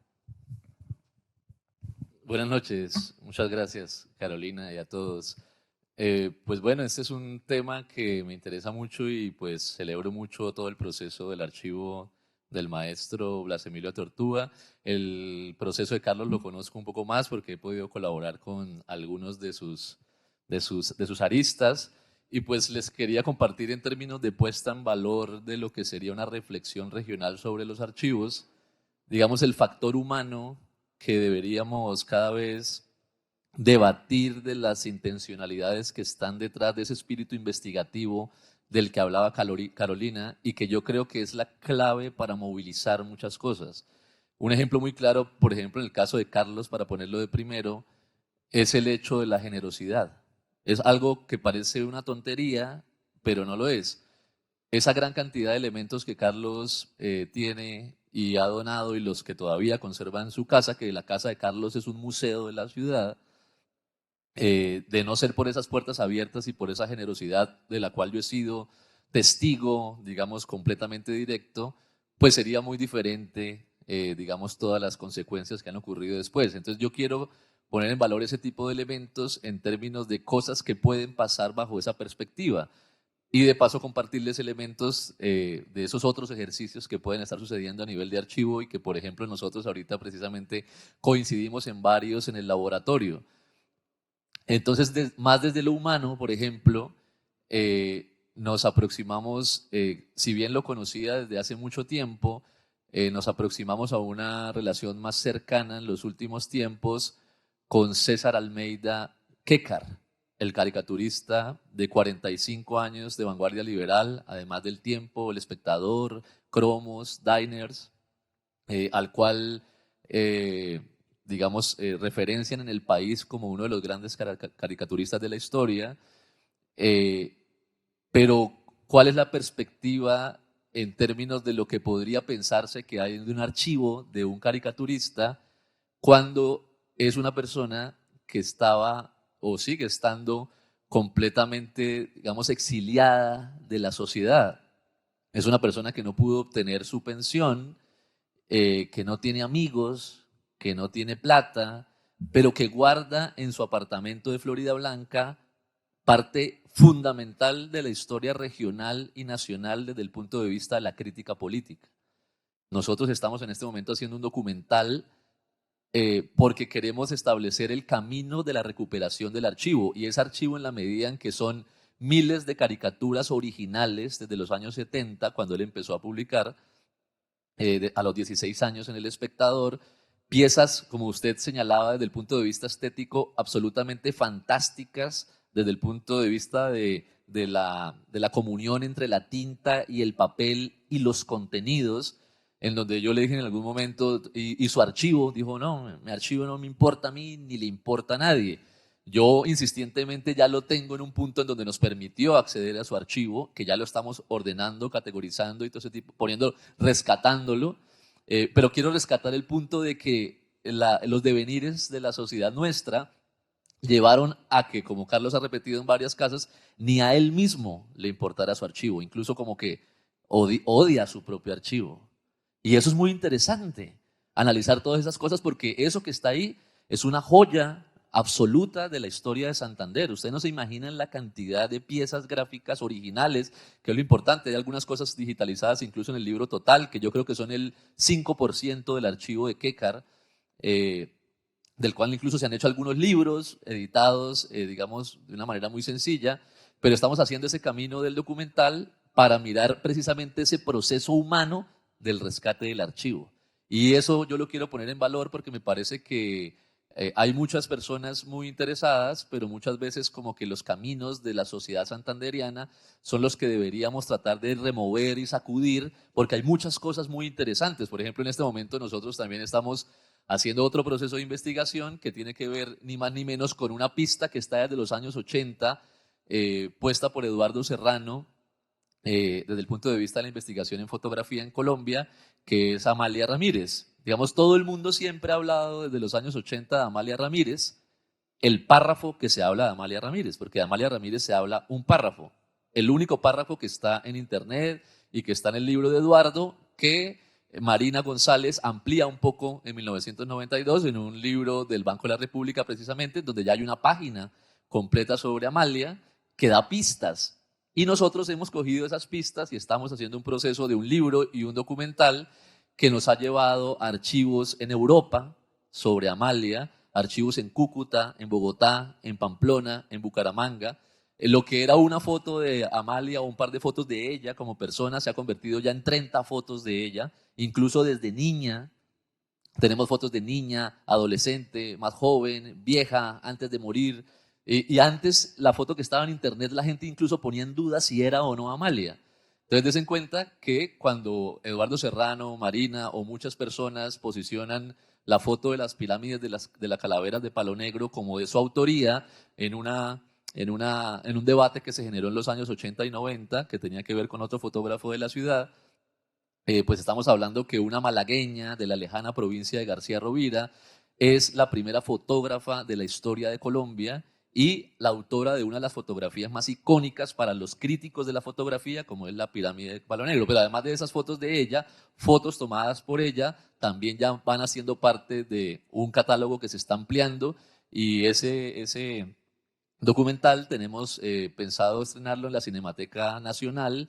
Buenas noches, muchas gracias Carolina y a todos. Pues bueno, este es un tema que me interesa mucho y pues celebro mucho todo el proceso del archivo del maestro Blas Emilio Tortuga. El proceso de Carlos lo conozco un poco más porque he podido colaborar con algunos de sus aristas y pues les quería compartir en términos de puesta en valor de lo que sería una reflexión regional sobre los archivos, digamos el factor humano que deberíamos cada vez debatir de las intencionalidades que están detrás de ese espíritu investigativo del que hablaba Carolina y que yo creo que es la clave para movilizar muchas cosas. Un ejemplo muy claro, por ejemplo, en el caso de Carlos, para ponerlo de primero, es el hecho de la generosidad. Es algo que parece una tontería, pero no lo es. Esa gran cantidad de elementos que Carlos tiene y ha donado y los que todavía conserva en su casa, que la casa de Carlos es un museo de la ciudad, de no ser por esas puertas abiertas y por esa generosidad de la cual yo he sido testigo, digamos, completamente directo, pues sería muy diferente, digamos, todas las consecuencias que han ocurrido después. Entonces yo quiero poner en valor ese tipo de elementos en términos de cosas que pueden pasar bajo esa perspectiva. y de paso compartirles elementos de esos otros ejercicios que pueden estar sucediendo a nivel de archivo y que, por ejemplo, nosotros ahorita precisamente coincidimos en varios en el laboratorio. Entonces, más desde lo humano, por ejemplo, nos aproximamos, si bien lo conocía desde hace mucho tiempo, nos aproximamos a una relación más cercana en los últimos tiempos con César Almeida Quécar, el caricaturista de 45 años de vanguardia liberal, además del Tiempo, El Espectador, Cromos, Diners, al cual, digamos, referencian en el país como uno de los grandes caricaturistas de la historia. Pero, ¿cuál es la perspectiva en términos de lo que podría pensarse que hay de un archivo de un caricaturista cuando es una persona que estaba o sigue estando completamente, digamos, exiliada de la sociedad? Es una persona que no pudo obtener su pensión, que no tiene amigos, que no tiene plata, pero que guarda en su apartamento de Florida Blanca parte fundamental de la historia regional y nacional desde el punto de vista de la crítica política. Nosotros estamos en este momento haciendo un documental porque queremos establecer el camino de la recuperación del archivo, y ese archivo, en la medida en que son miles de caricaturas originales desde los años 70, cuando él empezó a publicar, a los 16 años en El Espectador, piezas, como usted señalaba, desde el punto de vista estético, absolutamente fantásticas, desde el punto de vista de la comunión entre la tinta y el papel y los contenidos, en donde yo le dije en algún momento, y su archivo, dijo, no, mi archivo no me importa a mí ni le importa a nadie. Yo insistentemente ya lo tengo en un punto en donde nos permitió acceder a su archivo, que ya lo estamos ordenando, categorizando y todo ese tipo, rescatándolo, pero quiero rescatar el punto de que los devenires de la sociedad nuestra llevaron a que, como Carlos ha repetido en varias casas, ni a él mismo le importara su archivo, incluso como que odia su propio archivo. Y eso es muy interesante, analizar todas esas cosas, porque eso que está ahí es una joya absoluta de la historia de Santander. Ustedes no se imaginan la cantidad de piezas gráficas originales, que es lo importante. Hay algunas cosas digitalizadas incluso en el libro total, que yo creo que son el 5% del archivo de Quécar, del cual incluso se han hecho algunos libros editados, digamos, de una manera muy sencilla, pero estamos haciendo ese camino del documental para mirar precisamente ese proceso humano del rescate del archivo. Y eso yo lo quiero poner en valor porque me parece que hay muchas personas muy interesadas, pero muchas veces como que los caminos de la sociedad santanderiana son los que deberíamos tratar de remover y sacudir, porque hay muchas cosas muy interesantes. Por ejemplo, en este momento nosotros también estamos haciendo otro proceso de investigación que tiene que ver ni más ni menos con una pista que está desde los años 80, puesta por Eduardo Serrano, desde el punto de vista de la investigación en fotografía en Colombia, que es Amalia Ramírez. Digamos, todo el mundo siempre ha hablado desde los años 80 de Amalia Ramírez, el párrafo que se habla de Amalia Ramírez, porque de Amalia Ramírez se habla un párrafo, el único párrafo que está en internet y que está en el libro de Eduardo, que Marina González amplía un poco en 1992 en un libro del Banco de la República, precisamente, donde ya hay una página completa sobre Amalia que da pistas. Y nosotros hemos cogido esas pistas y estamos haciendo un proceso de un libro y un documental que nos ha llevado a archivos en Europa sobre Amalia, archivos en Cúcuta, en Bogotá, en Pamplona, en Bucaramanga. Lo que era una foto de Amalia o un par de fotos de ella como persona se ha convertido ya en 30 fotos de ella, incluso desde niña. Tenemos fotos de niña, adolescente, más joven, vieja, antes de morir. Y antes, la foto que estaba en internet, la gente incluso ponía en duda si era o no Amalia. Entonces, des en cuenta que cuando Eduardo Serrano, Marina o muchas personas posicionan la foto de las pirámides de las calaveras de Palo Negro como de su autoría en un debate que se generó en los años 80 y 90, que tenía que ver con otro fotógrafo de la ciudad, pues estamos hablando que una malagueña de la lejana provincia de García Rovira es la primera fotógrafa de la historia de Colombia y la autora de una de las fotografías más icónicas para los críticos de la fotografía, como es la pirámide de Palo Negro. Pero además de esas fotos de ella, fotos tomadas por ella también ya van haciendo parte de un catálogo que se está ampliando, y ese documental tenemos pensado estrenarlo en la Cinemateca Nacional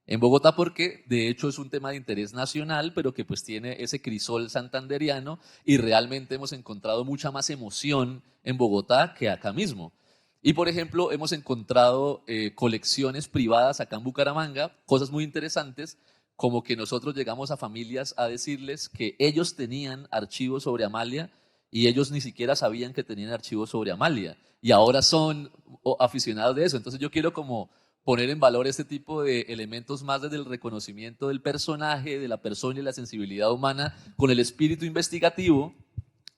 en Bogotá porque de hecho es un tema de interés nacional, pero que pues tiene ese crisol santanderiano y realmente hemos encontrado mucha más emoción en Bogotá que acá mismo. Y por ejemplo, hemos encontrado colecciones privadas acá en Bucaramanga, cosas muy interesantes, como que nosotros llegamos a familias a decirles que ellos tenían archivos sobre Amalia y ellos ni siquiera sabían que tenían archivos sobre Amalia y ahora son aficionados de eso. Entonces yo quiero como poner en valor este tipo de elementos más desde el reconocimiento del personaje, de la persona y la sensibilidad humana, con el espíritu investigativo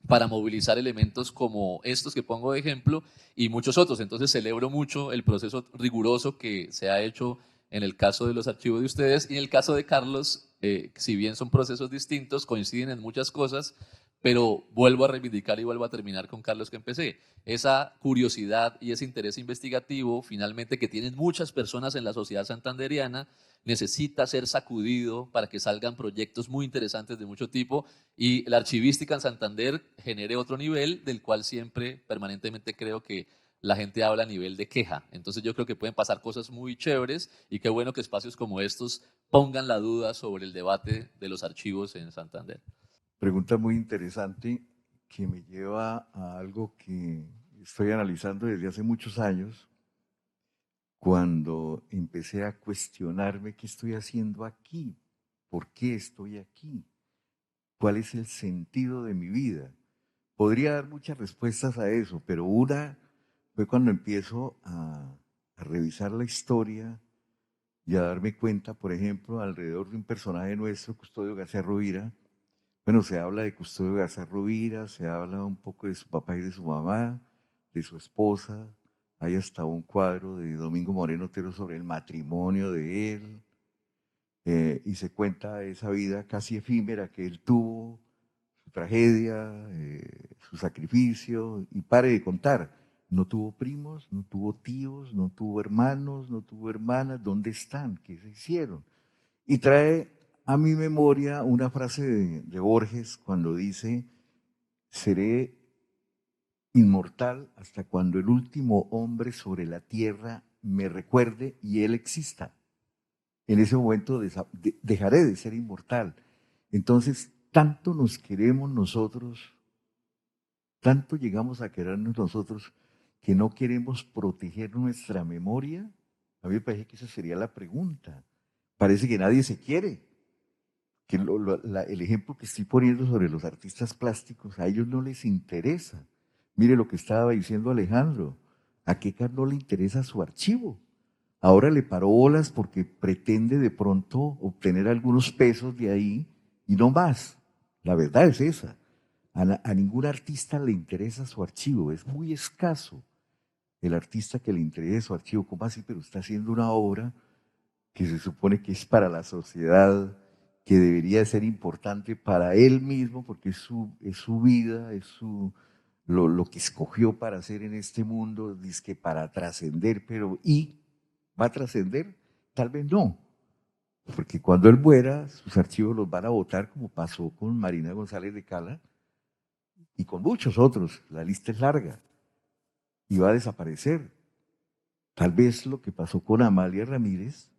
para movilizar elementos como estos que pongo de ejemplo y muchos otros. Entonces celebro mucho el proceso riguroso que se ha hecho en el caso de los archivos de ustedes y en el caso de Carlos, si bien son procesos distintos, coinciden en muchas cosas, pero vuelvo a reivindicar y vuelvo a terminar con Carlos que empecé. Esa curiosidad y ese interés investigativo, finalmente, que tienen muchas personas en la sociedad santanderiana, necesita ser sacudido para que salgan proyectos muy interesantes de mucho tipo y la archivística en Santander genere otro nivel del cual siempre, permanentemente creo que la gente habla a nivel de queja. Entonces yo creo que pueden pasar cosas muy chéveres y qué bueno que espacios como estos pongan la duda sobre el debate de los archivos en Santander. Pregunta muy interesante que me lleva a algo que estoy analizando desde hace muchos años, cuando empecé a cuestionarme qué estoy haciendo aquí, por qué estoy aquí, cuál es el sentido de mi vida. Podría dar muchas respuestas a eso, pero una fue cuando empiezo a revisar la historia y a darme cuenta, por ejemplo, alrededor de un personaje nuestro, Custodio García Rovira. Bueno, se habla de Custodio García Rovira, se habla un poco de su papá y de su mamá, de su esposa. Hay hasta un cuadro de Domingo Moreno Otero sobre el matrimonio de él. Y se cuenta esa vida casi efímera que él tuvo, su tragedia, su sacrificio, y pare de contar. No tuvo primos, no tuvo tíos, no tuvo hermanos, no tuvo hermanas. ¿Dónde están? ¿Qué se hicieron? Y trae a mi memoria una frase de Borges cuando dice: seré inmortal hasta cuando el último hombre sobre la tierra me recuerde y él exista. En ese momento dejaré de ser inmortal. Entonces, tanto nos queremos nosotros, tanto llegamos a querernos nosotros, que no queremos proteger nuestra memoria. A mí me parece que esa sería la pregunta. Parece que nadie se quiere. Que el ejemplo que estoy poniendo sobre los artistas plásticos, a ellos no les interesa. Mire lo que estaba diciendo Alejandro, a Queca no le interesa su archivo. Ahora le paró bolas porque pretende de pronto obtener algunos pesos de ahí y no más. La verdad es esa. A ningún artista le interesa su archivo, es muy escaso el artista que le interese su archivo. ¿Cómo así? Pero está haciendo una obra que se supone que es para la sociedad, que debería ser importante para él mismo, porque es su vida, lo que escogió para hacer en este mundo, dice que para trascender, pero ¿y va a trascender? Tal vez no, porque cuando él muera, sus archivos los van a botar, como pasó con Marina González de Cala y con muchos otros, la lista es larga, y va a desaparecer. Tal vez lo que pasó con Amalia Ramírez,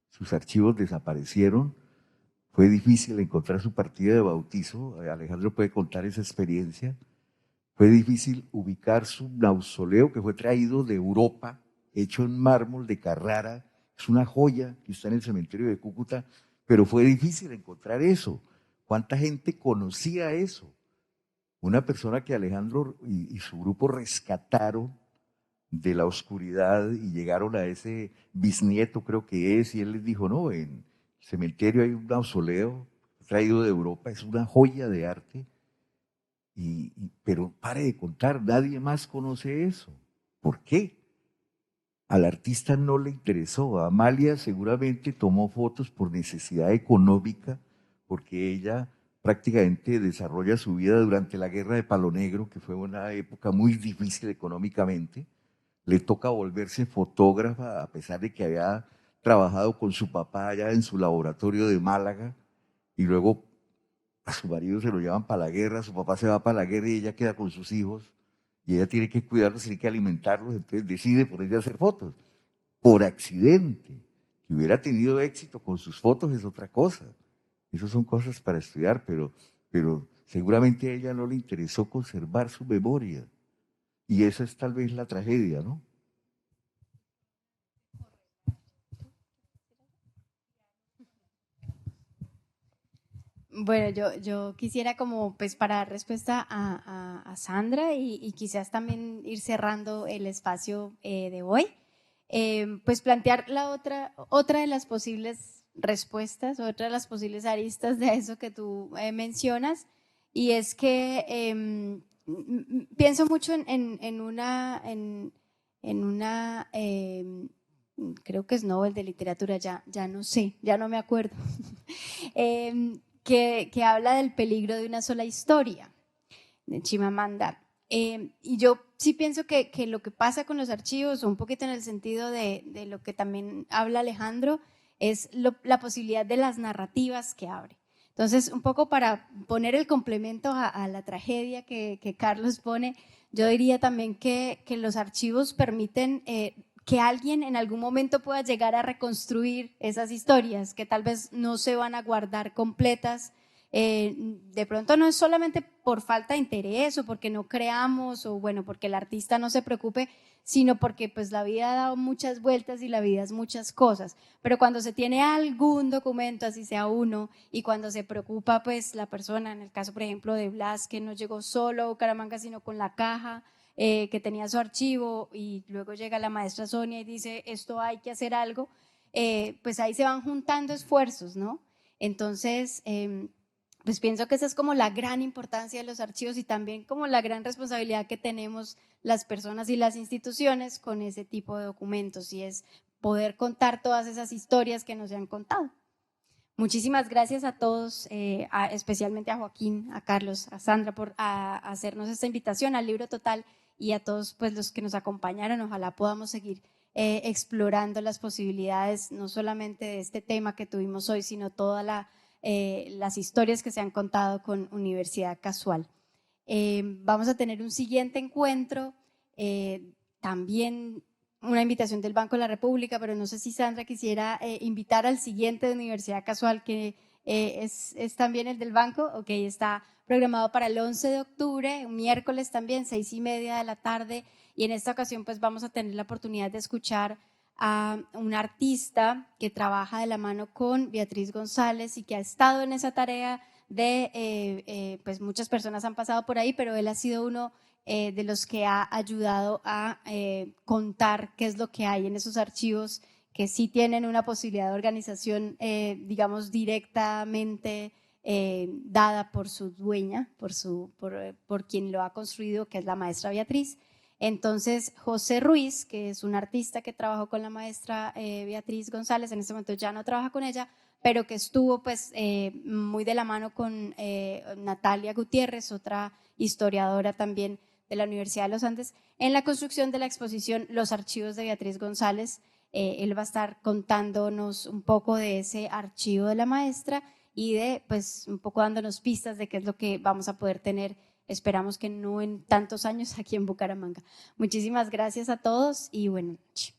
sus archivos desaparecieron. Fue difícil encontrar su partida de bautizo. Alejandro puede contar esa experiencia. Fue difícil ubicar su mausoleo, que fue traído de Europa, hecho en mármol de Carrara. Es una joya que está en el cementerio de Cúcuta, pero fue difícil encontrar eso. ¿Cuánta gente conocía eso? Una persona que Alejandro y su grupo rescataron de la oscuridad y llegaron a ese bisnieto, creo que es, y él les dijo: no, en el cementerio hay un mausoleo traído de Europa, es una joya de arte, pero pare de contar, nadie más conoce eso. ¿Por qué? Al artista no le interesó. Amalia seguramente tomó fotos por necesidad económica, porque ella prácticamente desarrolla su vida durante la guerra de Palo Negro, que fue una época muy difícil económicamente. Le toca volverse fotógrafa, a pesar de que había trabajado con su papá allá en su laboratorio de Málaga, y luego a su marido se lo llevan para la guerra, su papá se va para la guerra y ella queda con sus hijos, y ella tiene que cuidarlos, tiene que alimentarlos, entonces decide ponerse a hacer fotos. Por accidente. Que hubiera tenido éxito con sus fotos es otra cosa. Esas son cosas para estudiar, pero seguramente a ella no le interesó conservar su memoria. Y esa es tal vez la tragedia, ¿no? Bueno, yo quisiera como pues para dar respuesta a Sandra y quizás también ir cerrando el espacio de hoy, pues plantear otra de las posibles respuestas, otra de las posibles aristas de eso que tú mencionas, y es que pienso mucho en una creo que es Nobel de literatura, ya no sé, ya no me acuerdo. Que habla del peligro de una sola historia, de Chimamanda. Y yo sí pienso que lo que pasa con los archivos, un poquito en el sentido de lo que también habla Alejandro, es la posibilidad de las narrativas que abre. Entonces, un poco para poner el complemento a la tragedia que Carlos pone, yo diría también que los archivos permiten que alguien en algún momento pueda llegar a reconstruir esas historias que tal vez no se van a guardar completas. De pronto no es solamente por falta de interés o porque no creamos o bueno, porque el artista no se preocupe, sino porque pues la vida ha dado muchas vueltas y la vida es muchas cosas. Pero cuando se tiene algún documento, así sea uno, y cuando se preocupa pues la persona, en el caso por ejemplo de Blas, que no llegó solo a Bucaramanga, sino con la caja, que tenía su archivo, y luego llega la maestra Sonia y dice esto hay que hacer algo, pues ahí se van juntando esfuerzos, ¿no? Entonces, pues pienso que esa es como la gran importancia de los archivos y también como la gran responsabilidad que tenemos las personas y las instituciones con ese tipo de documentos, y es poder contar todas esas historias que nos se han contado. Muchísimas gracias a todos, especialmente a Joaquín, a Carlos, a Sandra por hacernos esta invitación al Libro Total, y a todos pues los que nos acompañaron. Ojalá podamos seguir explorando las posibilidades, no solamente de este tema que tuvimos hoy, sino todas las historias que se han contado con Universidad Casual. Vamos a tener un siguiente encuentro, también una invitación del Banco de la República, pero no sé si Sandra quisiera invitar al siguiente de Universidad Casual, que es también el del banco. Ok, está programado para el 11 de octubre, un miércoles también, 6:30 de la tarde, y en esta ocasión pues vamos a tener la oportunidad de escuchar a un artista que trabaja de la mano con Beatriz González y que ha estado en esa tarea de, pues muchas personas han pasado por ahí, pero él ha sido uno de los que ha ayudado a contar qué es lo que hay en esos archivos que sí tienen una posibilidad de organización, digamos, directamente dada por su dueña, por quien lo ha construido, que es la maestra Beatriz. Entonces, José Ruiz, que es un artista que trabajó con la maestra Beatriz González, en este momento ya no trabaja con ella, pero que estuvo pues muy de la mano con Natalia Gutiérrez, otra historiadora también de la Universidad de los Andes, en la construcción de la exposición Los Archivos de Beatriz González. Él va a estar contándonos un poco de ese archivo de la maestra y de pues un poco dándonos pistas de qué es lo que vamos a poder tener, esperamos que no en tantos años, aquí en Bucaramanga. Muchísimas gracias a todos y buenas noches.